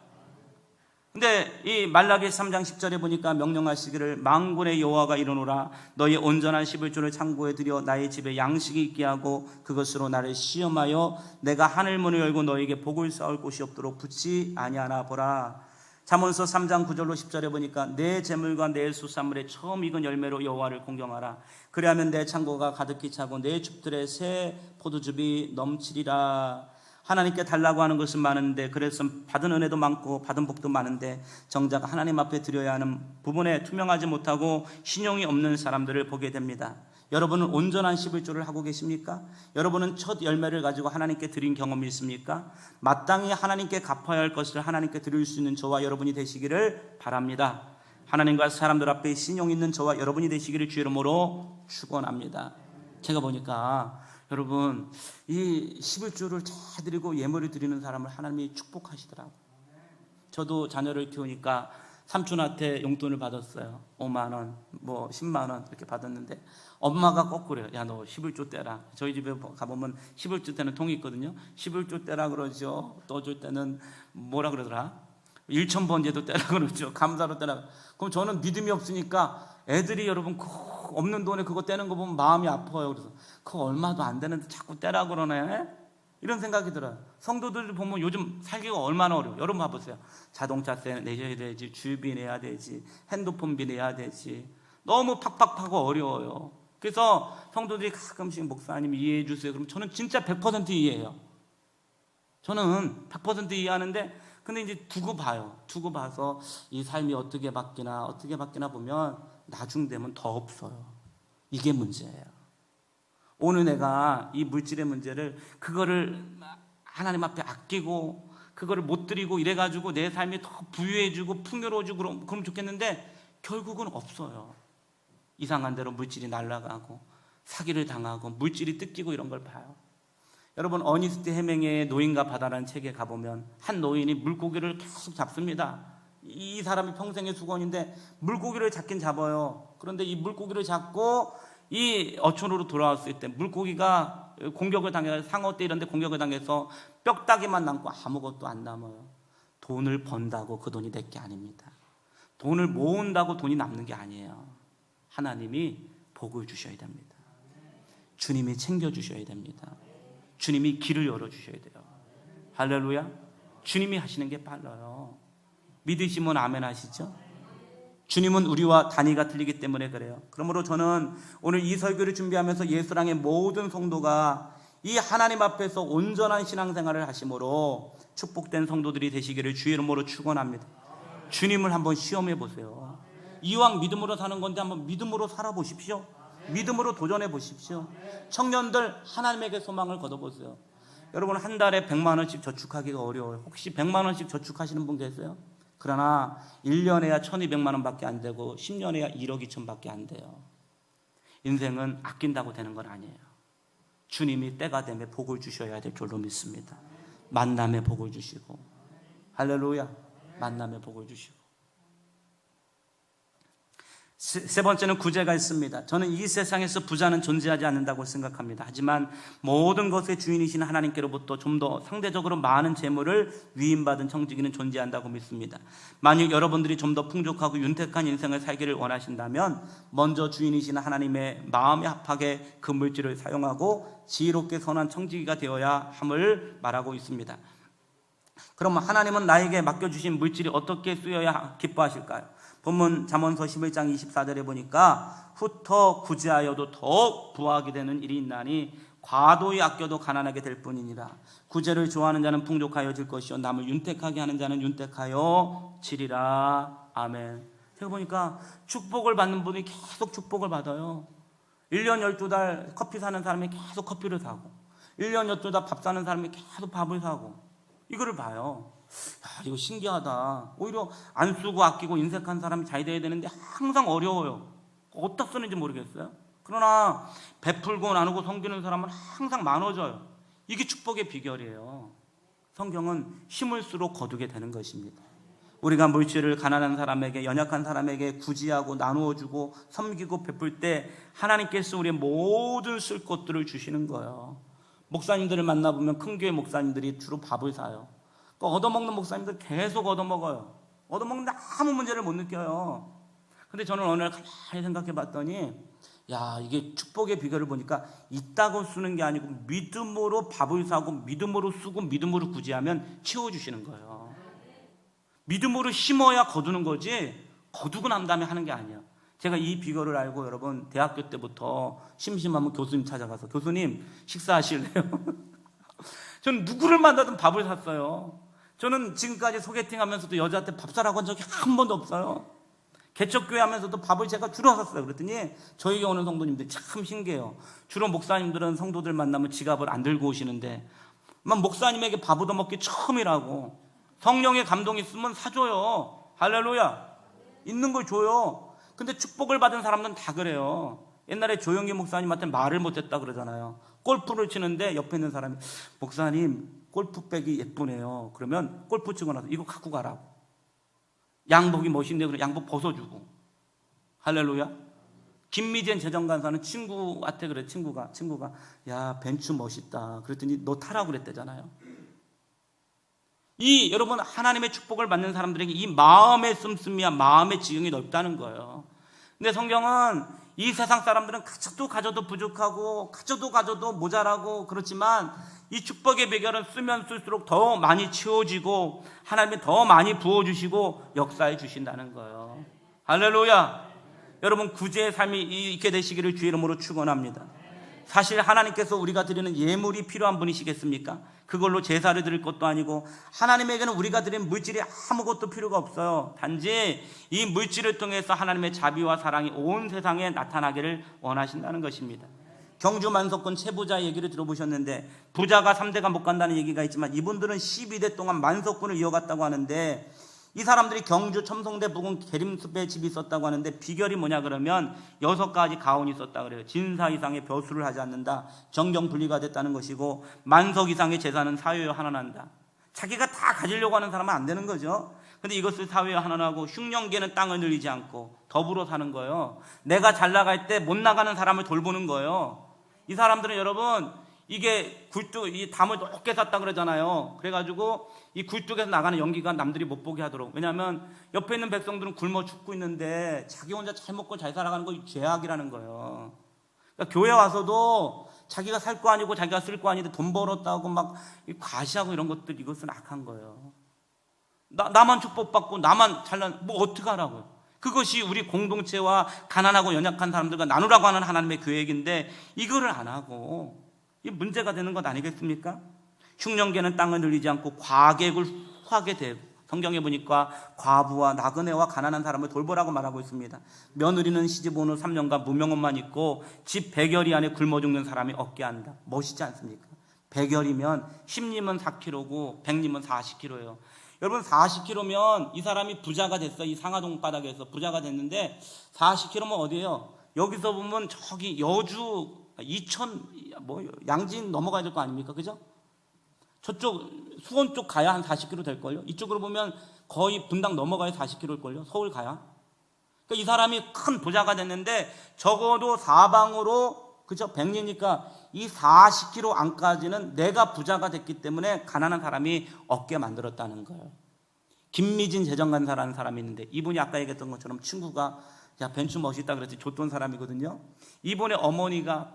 근데 이 말라기 3장 10절에 보니까 명령하시기를 만군의 여호와가 이르노라 너희 온전한 11조를 창고에 들여 나의 집에 양식이 있게 하고 그것으로 나를 시험하여 내가 하늘 문을 열고 너에게 복을 쌓을 곳이 없도록 붙지 아니하나 보라. 잠언서 3장 9절로 10절에 보니까 내 재물과 내 수산물의 처음 익은 열매로 여호와를 공경하라. 그리하면 내 창고가 가득히 차고 내 줍들의 새 포도즙이 넘치리라. 하나님께 달라고 하는 것은 많은데 그래서 받은 은혜도 많고 받은 복도 많은데 정작 하나님 앞에 드려야 하는 부분에 투명하지 못하고 신용이 없는 사람들을 보게 됩니다. 여러분은 온전한 11조를 하고 계십니까? 여러분은 첫 열매를 가지고 하나님께 드린 경험이 있습니까? 마땅히 하나님께 갚아야 할 것을 하나님께 드릴 수 있는 저와 여러분이 되시기를 바랍니다. 하나님과 사람들 앞에 신용 있는 저와 여러분이 되시기를 주 이름으로 축원합니다. 제가 보니까 여러분 이 11조를 잘 드리고 예물을 드리는 사람을 하나님이 축복하시더라고요. 저도 자녀를 키우니까 삼촌한테 용돈을 받았어요. 5만 원, 10만 원 이렇게 받았는데 엄마가 거꾸로요. 야, 너 11조 떼라. 저희 집에 가보면 11조 떼는 통이 있거든요. 11조 떼라 그러죠. 또 줄 때는 뭐라 그러더라? 1,000번제도 떼라 그러죠. 감사로 떼라. 그럼 저는 믿음이 없으니까 애들이 여러분 없는 돈에 그거 떼는 거 보면 마음이 아파요. 그래서 그거 얼마도 안 되는데 자꾸 떼라 그러네. 이런 생각이 들어요. 성도들 보면 요즘 살기가 얼마나 어려워요. 여러분 봐보세요. 자동차세 내셔야 되지, 주유비 내야 되지, 핸드폰비 내야 되지. 너무 팍팍하고 어려워요. 그래서 성도들이 가끔씩 목사님 이해해 주세요. 그럼 저는 진짜 100% 이해해요. 저는 100% 이해하는데 근데 이제 두고 봐요. 두고 봐서 이 삶이 어떻게 바뀌나 보면 나중 되면 더 없어요. 이게 문제예요. 오늘 내가 이 물질의 문제를 그거를 하나님 앞에 아끼고 그거를 못 드리고 이래가지고 내 삶이 더 부유해지고 풍요로워지고 그러면 좋겠는데 결국은 없어요. 이상한 대로 물질이 날아가고 사기를 당하고 물질이 뜯기고 이런 걸 봐요. 여러분 어니스트 헤밍웨이의 노인과 바다라는 책에 가보면 한 노인이 물고기를 계속 잡습니다. 이 사람이 평생의 수건인데 물고기를 잡긴 잡아요. 그런데 이 물고기를 잡고 이 어촌으로 돌아왔을 때 물고기가 공격을 당해서 상어 떼 이런 데 공격을 당해서 뼈다귀만 남고 아무것도 안 남아요. 돈을 번다고 그 돈이 내 게 아닙니다. 돈을 모은다고 돈이 남는 게 아니에요. 하나님이 복을 주셔야 됩니다. 주님이 챙겨주셔야 됩니다. 주님이 길을 열어주셔야 돼요. 할렐루야. 주님이 하시는 게 빨라요. 믿으시면 아멘 하시죠? 주님은 우리와 단위가 틀리기 때문에 그래요. 그러므로 저는 오늘 이 설교를 준비하면서 예수랑의 모든 성도가 이 하나님 앞에서 온전한 신앙생활을 하심으로 축복된 성도들이 되시기를 주의 이름으로 축원합니다. 주님을 한번 시험해 보세요. 이왕 믿음으로 사는 건데 한번 믿음으로 살아보십시오. 믿음으로 도전해 보십시오. 청년들 하나님에게 소망을 걷어보세요. 여러분 한 달에 100만 원씩 저축하기가 어려워요. 혹시 100만 원씩 저축하시는 분 계세요? 그러나 1년에야 1200만 원밖에 안 되고 10년에야 1억 2천밖에 안 돼요. 인생은 아낀다고 되는 건 아니에요. 주님이 때가 되면 복을 주셔야 될 줄로 믿습니다. 만남의 복을 주시고, 할렐루야, 만남의 복을 주시고. 세 번째는 구제가 있습니다. 저는 이 세상에서 부자는 존재하지 않는다고 생각합니다. 하지만 모든 것의 주인이신 하나님께로부터 좀 더 상대적으로 많은 재물을 위임받은 청지기는 존재한다고 믿습니다. 만약 여러분들이 좀 더 풍족하고 윤택한 인생을 살기를 원하신다면 먼저 주인이신 하나님의 마음에 합하게 그 물질을 사용하고 지혜롭게 선한 청지기가 되어야 함을 말하고 있습니다. 그럼 하나님은 나에게 맡겨주신 물질이 어떻게 쓰여야 기뻐하실까요? 본문 잠언서 11장 24절에 보니까 후터 구제하여도 더욱 부하게 되는 일이 있나니 과도히 아껴도 가난하게 될 뿐이니라. 구제를 좋아하는 자는 풍족하여질 것이요 남을 윤택하게 하는 자는 윤택하여 지리라. 아멘. 제가 보니까 축복을 받는 분이 계속 축복을 받아요. 1년 12달 커피 사는 사람이 계속 커피를 사고, 1년 12달 밥 사는 사람이 계속 밥을 사고, 이거를 봐요. 야, 이거 신기하다. 오히려 안 쓰고 아끼고 인색한 사람이 잘 돼야 되는데 항상 어려워요. 어디다 쓰는지 모르겠어요. 그러나 베풀고 나누고 섬기는 사람은 항상 많아져요. 이게 축복의 비결이에요. 성경은 힘을수록 거두게 되는 것입니다. 우리가 물질을 가난한 사람에게, 연약한 사람에게 구제하고 나누어주고 섬기고 베풀 때 하나님께서 우리의 모든 쓸 것들을 주시는 거예요. 목사님들을 만나보면 큰 교회 목사님들이 주로 밥을 사요. 얻어먹는 목사님들 계속 얻어먹어요. 얻어먹는데 아무 문제를 못 느껴요. 근데 저는 어느 날 가만히 생각해 봤더니, 야, 이게 축복의 비결을 보니까 있다고 쓰는 게 아니고 믿음으로 밥을 사고 믿음으로 쓰고 믿음으로 구제하면 채워주시는 거예요. 믿음으로 심어야 거두는 거지 거두고 난 다음에 하는 게 아니에요. 제가 이 비결을 알고 여러분 대학교 때부터 심심하면 교수님 찾아가서 교수님 식사하실래요? 저는 누구를 만나든 밥을 샀어요. 저는 지금까지 소개팅 하면서도 여자한테 밥 사라고 한 적이 한 번도 없어요. 개척교회 하면서도 밥을 제가 주로 샀어요. 그랬더니 저에게 오는 성도님들이 참 신기해요. 주로 목사님들은 성도들 만나면 지갑을 안 들고 오시는데 목사님에게 밥 얻어먹기 처음이라고. 성령의 감동이 있으면 사줘요. 할렐루야. 있는 걸 줘요. 근데 축복을 받은 사람들은 다 그래요. 옛날에 조영기 목사님한테 말을 못했다 그러잖아요. 골프를 치는데 옆에 있는 사람이 목사님 골프백이 예쁘네요. 그러면 골프 치고 나서 이거 갖고 가라고. 양복이 멋있는데 그래 양복 벗어주고. 할렐루야. 김미젠 재정간사는 친구한테 그래. 친구가 야 벤츠 멋있다. 그랬더니 너 타라고 그랬대잖아요. 이 여러분 하나님의 축복을 받는 사람들에게 이 마음의 씀씀이야 마음의 지경이 넓다는 거예요. 근데 성경은 이 세상 사람들은 가져도 부족하고 가져도 모자라고 그렇지만 이 축복의 비결은 쓰면 쓸수록 더 많이 채워지고 하나님이 더 많이 부어주시고 역사해 주신다는 거예요. 할렐루야. 여러분 구제의 삶이 있게 되시기를 주의 이름으로 축원합니다. 사실 하나님께서 우리가 드리는 예물이 필요한 분이시겠습니까? 그걸로 제사를 드릴 것도 아니고 하나님에게는 우리가 드린 물질이 아무것도 필요가 없어요. 단지 이 물질을 통해서 하나님의 자비와 사랑이 온 세상에 나타나기를 원하신다는 것입니다. 경주 만석군 최부자 얘기를 들어보셨는데 부자가 3대가 못 간다는 얘기가 있지만 이분들은 12대 동안 만석군을 이어갔다고 하는데 이 사람들이 경주 첨성대 부근 계림숲에 집이 있었다고 하는데 비결이 뭐냐 그러면 6가지 가온이 있었다 그래요. 진사 이상의 벼슬을 하지 않는다. 정경 분리가 됐다는 것이고 만석 이상의 재산은 사회에 환원한다. 자기가 다 가지려고 하는 사람은 안 되는 거죠. 근데 이것을 사회에 환원하고 흉년계는 땅을 늘리지 않고 더불어 사는 거예요. 내가 잘 나갈 때 못 나가는 사람을 돌보는 거예요. 이 사람들은 여러분 이게 굴뚝, 이 담을 높게 샀다 그러잖아요. 그래가지고 이 굴뚝에서 나가는 연기가 남들이 못 보게 하도록. 왜냐하면 옆에 있는 백성들은 굶어 죽고 있는데 자기 혼자 잘 먹고 잘 살아가는 거 죄악이라는 거예요. 그러니까 교회 와서도 자기가 살 거 아니고 자기가 쓸 거 아닌데 돈 벌었다고 막 과시하고 이런 것들 이것은 악한 거예요. 나만 축복받고 나만 잘난 뭐 어떻게 하라고요. 그것이 우리 공동체와 가난하고 연약한 사람들과 나누라고 하는 하나님의 계획인데 이거를 안 하고 이 문제가 되는 것 아니겠습니까? 흉년계는 땅을 늘리지 않고 과객을 후하게 되고 성경에 보니까 과부와 나그네와 가난한 사람을 돌보라고 말하고 있습니다. 며느리는 시집 온 후 3년간 무명업만 있고 집 100여리 안에 굶어 죽는 사람이 없게 한다. 멋있지 않습니까? 100열이면 10님은 4kg고 100님은 40kg예요. 여러분 40kg면 이 사람이 부자가 됐어. 이 상하동 바닥에서 부자가 됐는데 40kg면 어디예요? 여기서 보면 저기 여주 이천 양진 넘어가야 될 거 아닙니까? 그죠? 저쪽 수원 쪽 가야 한 40km 될걸요. 이쪽으로 보면 거의 분당 넘어가야 40km일걸요. 서울 가야. 그러니까 이 사람이 큰 부자가 됐는데 적어도 사방으로 그죠? 100리니까 이 40km 안까지는 내가 부자가 됐기 때문에 가난한 사람이 없게 만들었다는 거예요. 김미진 재정간사라는 사람이 있는데 이분이 아까 얘기했던 것처럼 친구가 야 벤츠 멋있다 그랬지 줬던 사람이거든요. 이분의 어머니가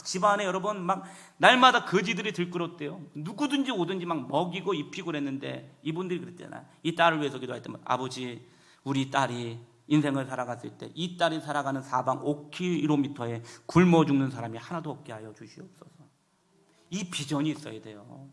집안에 여러분 막 날마다 거지들이 들끓었대요. 누구든지 오든지 막 먹이고 입히고 그랬는데 이분들이 그랬잖아요. 이 딸을 위해서 기도했더니 아버지 우리 딸이 인생을 살아갔을 때 이 딸이 살아가는 사방 5km에 굶어 죽는 사람이 하나도 없게 하여 주시옵소서. 이 비전이 있어야 돼요.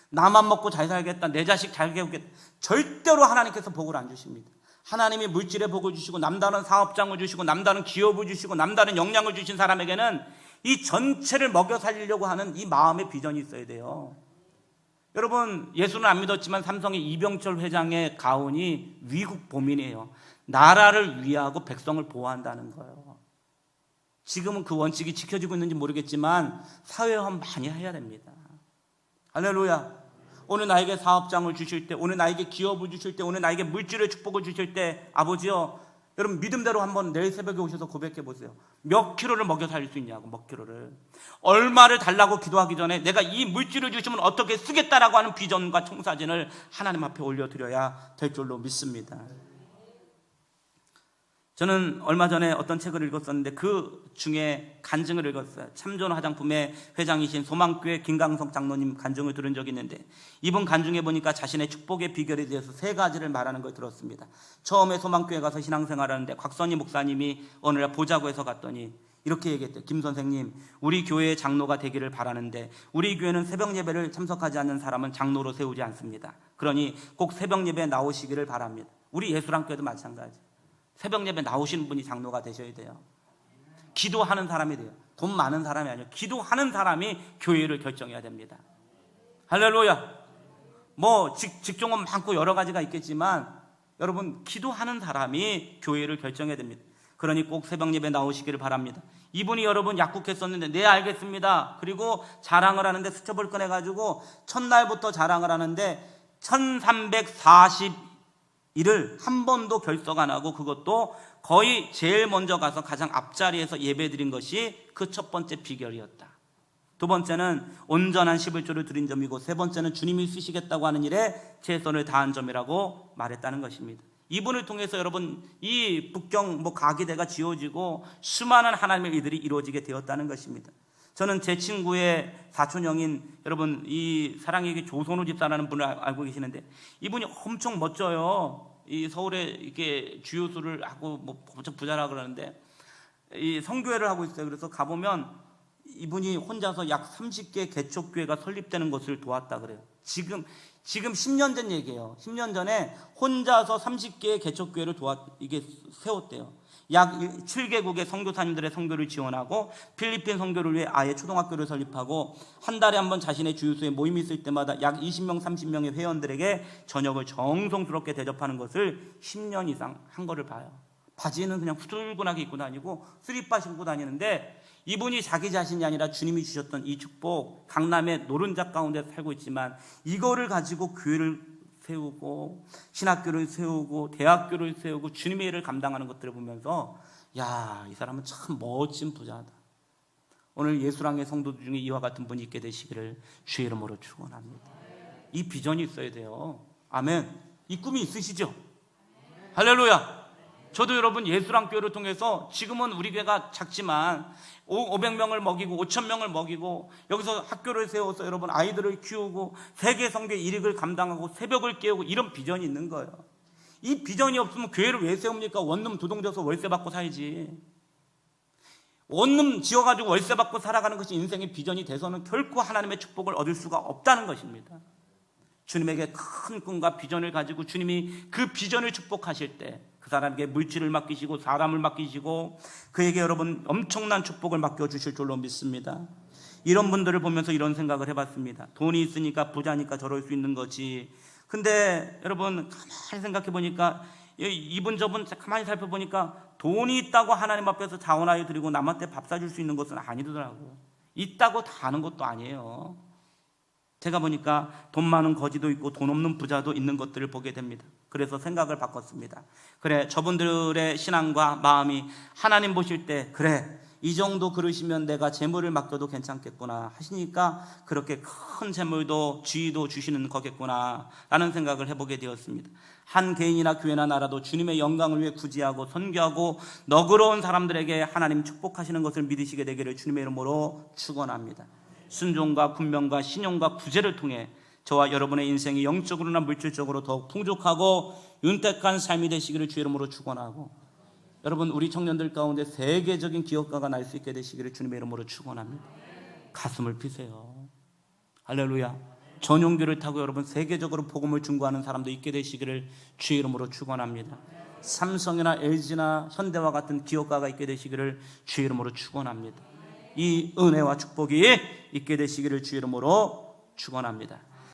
나만 먹고 잘 살겠다, 내 자식 잘 키우겠다. 절대로 하나님께서 복을 안 주십니다. 하나님이 물질의 복을 주시고 남다른 사업장을 주시고 남다른 기업을 주시고 남다른 역량을 주신 사람에게는 이 전체를 먹여 살리려고 하는 이 마음의 비전이 있어야 돼요. 여러분 예수는 안 믿었지만 삼성의 이병철 회장의 가훈이 위국 보민이에요. 나라를 위하고 백성을 보호한다는 거예요. 지금은 그 원칙이 지켜지고 있는지 모르겠지만 사회화 많이 해야 됩니다. 할렐루야. 오늘 나에게 사업장을 주실 때, 오늘 나에게 기업을 주실 때, 오늘 나에게 물질의 축복을 주실 때 아버지요, 여러분 믿음대로 한번 내일 새벽에 오셔서 고백해 보세요. 몇 킬로를 먹여 살릴 수 있냐고. 몇 킬로를 얼마를 달라고 기도하기 전에 내가 이 물질을 주시면 어떻게 쓰겠다라고 하는 비전과 청사진을 하나님 앞에 올려드려야 될 줄로 믿습니다. 저는 얼마 전에 어떤 책을 읽었었는데 그 중에 간증을 읽었어요. 참전 화장품의 회장이신 소망교회 김강석 장로님 간증을 들은 적이 있는데 이분 간증해 보니까 자신의 축복의 비결에 대해서 3가지를 말하는 걸 들었습니다. 처음에 소망교회 가서 신앙생활 하는데 곽선희 목사님이 어느 날 보자고 해서 갔더니 이렇게 얘기했대요. 김 선생님, 우리 교회의 장로가 되기를 바라는데 우리 교회는 새벽 예배를 참석하지 않는 사람은 장로로 세우지 않습니다. 그러니 꼭 새벽 예배에 나오시기를 바랍니다. 우리 예수랑교회도 마찬가지. 새벽 예배 나오시는 분이 장로가 되셔야 돼요. 기도하는 사람이 돼요. 돈 많은 사람이 아니에요. 기도하는 사람이 교회를 결정해야 됩니다. 할렐루야. 뭐 직종은 많고 여러 가지가 있겠지만 여러분 기도하는 사람이 교회를 결정해야 됩니다. 그러니 꼭 새벽 예배 나오시기를 바랍니다. 이분이 여러분 약국했었는데 네 알겠습니다. 그리고 자랑을 하는데 수첩을 꺼내가지고 첫날부터 자랑을 하는데 1340일을 한 번도 결석 안 하고 그것도 거의 제일 먼저 가서 가장 앞자리에서 예배드린 것이 그 첫 번째 비결이었다. 두 번째는 온전한 11조를 드린 점이고 세 번째는 주님이 쓰시겠다고 하는 일에 최선을 다한 점이라고 말했다는 것입니다. 이분을 통해서 여러분 이 북경 가기대가 지어지고 수많은 하나님의 일들이 이루어지게 되었다는 것입니다. 저는 제 친구의 사촌형인 여러분 이 사랑에게 조선우 집사라는 분을 알고 계시는데 이분이 엄청 멋져요. 이 서울에 이렇게 주요수를 하고 엄청 부자라 그러는데 이 성교회를 하고 있어요. 그래서 가보면 이분이 혼자서 약 30개 개척교회가 설립되는 것을 도왔다 그래요. 지금 10년 전 얘기예요. 10년 전에 혼자서 30개의 개척교회를 이게 세웠대요. 약 7개국의 선교사님들의 선교를 지원하고 필리핀 선교를 위해 아예 초등학교를 설립하고 한 달에 한 번 자신의 주유소에 모임이 있을 때마다 약 20명, 30명의 회원들에게 저녁을 정성스럽게 대접하는 것을 10년 이상 한 거를 봐요. 바지는 그냥 후줄근하게 입고 다니고 쓰리빠 신고 다니는데 이분이 자기 자신이 아니라 주님이 주셨던 이 축복, 강남의 노른자 가운데 살고 있지만 이거를 가지고 교회를 세우고 신학교를 세우고 대학교를 세우고 주님의 일을 감당하는 것들을 보면서 야, 이 사람은 참 멋진 부자다. 오늘 예수랑의 성도들 중에 이와 같은 분이 있게 되시기를 주의 이름으로 축원합니다. 이 비전이 있어야 돼요. 아멘. 이 꿈이 있으시죠? 할렐루야. 저도 여러분 예수랑 교회를 통해서 지금은 우리 교회가 작지만 500명을 먹이고 5,000명을 먹이고 여기서 학교를 세워서 여러분 아이들을 키우고 세계 선교 일익을 감당하고 새벽을 깨우고 이런 비전이 있는 거예요. 이 비전이 없으면 교회를 왜 세웁니까? 원룸 두 동 져서 월세 받고 살지. 원룸 지어가지고 월세 받고 살아가는 것이 인생의 비전이 돼서는 결코 하나님의 축복을 얻을 수가 없다는 것입니다. 주님에게 큰 꿈과 비전을 가지고 주님이 그 비전을 축복하실 때 그 사람에게 물질을 맡기시고 사람을 맡기시고 그에게 여러분 엄청난 축복을 맡겨주실 줄로 믿습니다. 이런 분들을 보면서 이런 생각을 해봤습니다. 돈이 있으니까 부자니까 저럴 수 있는 거지. 근데 여러분 가만히 생각해 보니까 이분 저분 가만히 살펴보니까 돈이 있다고 하나님 앞에서 자원하여 드리고 남한테 밥 사줄 수 있는 것은 아니더라고요. 있다고 다 하는 것도 아니에요. 제가 보니까 돈 많은 거지도 있고 돈 없는 부자도 있는 것들을 보게 됩니다. 그래서 생각을 바꿨습니다. 그래, 저분들의 신앙과 마음이 하나님 보실 때 그래, 이 정도 그러시면 내가 재물을 맡겨도 괜찮겠구나 하시니까 그렇게 큰 재물도 지위도 주시는 거겠구나 라는 생각을 해보게 되었습니다. 한 개인이나 교회나 나라도 주님의 영광을 위해 구제하고 선교하고 너그러운 사람들에게 하나님 축복하시는 것을 믿으시게 되기를 주님의 이름으로 축원합니다. 순종과 분명과 신용과 구제를 통해 저와 여러분의 인생이 영적으로나 물질적으로 더욱 풍족하고 윤택한 삶이 되시기를 주의 이름으로 축원하고, 여러분 우리 청년들 가운데 세계적인 기업가가 날 수 있게 되시기를 주님의 이름으로 축원합니다. 가슴을 피세요. 할렐루야. 전용기를 타고 여러분 세계적으로 복음을 증거하는 사람도 있게 되시기를 주의 이름으로 축원합니다. 삼성이나 LG나 현대와 같은 기업가가 있게 되시기를 주의 이름으로 축원합니다. 이 은혜와 축복이 있게 되시기를 주의 이름으로 축원합니다.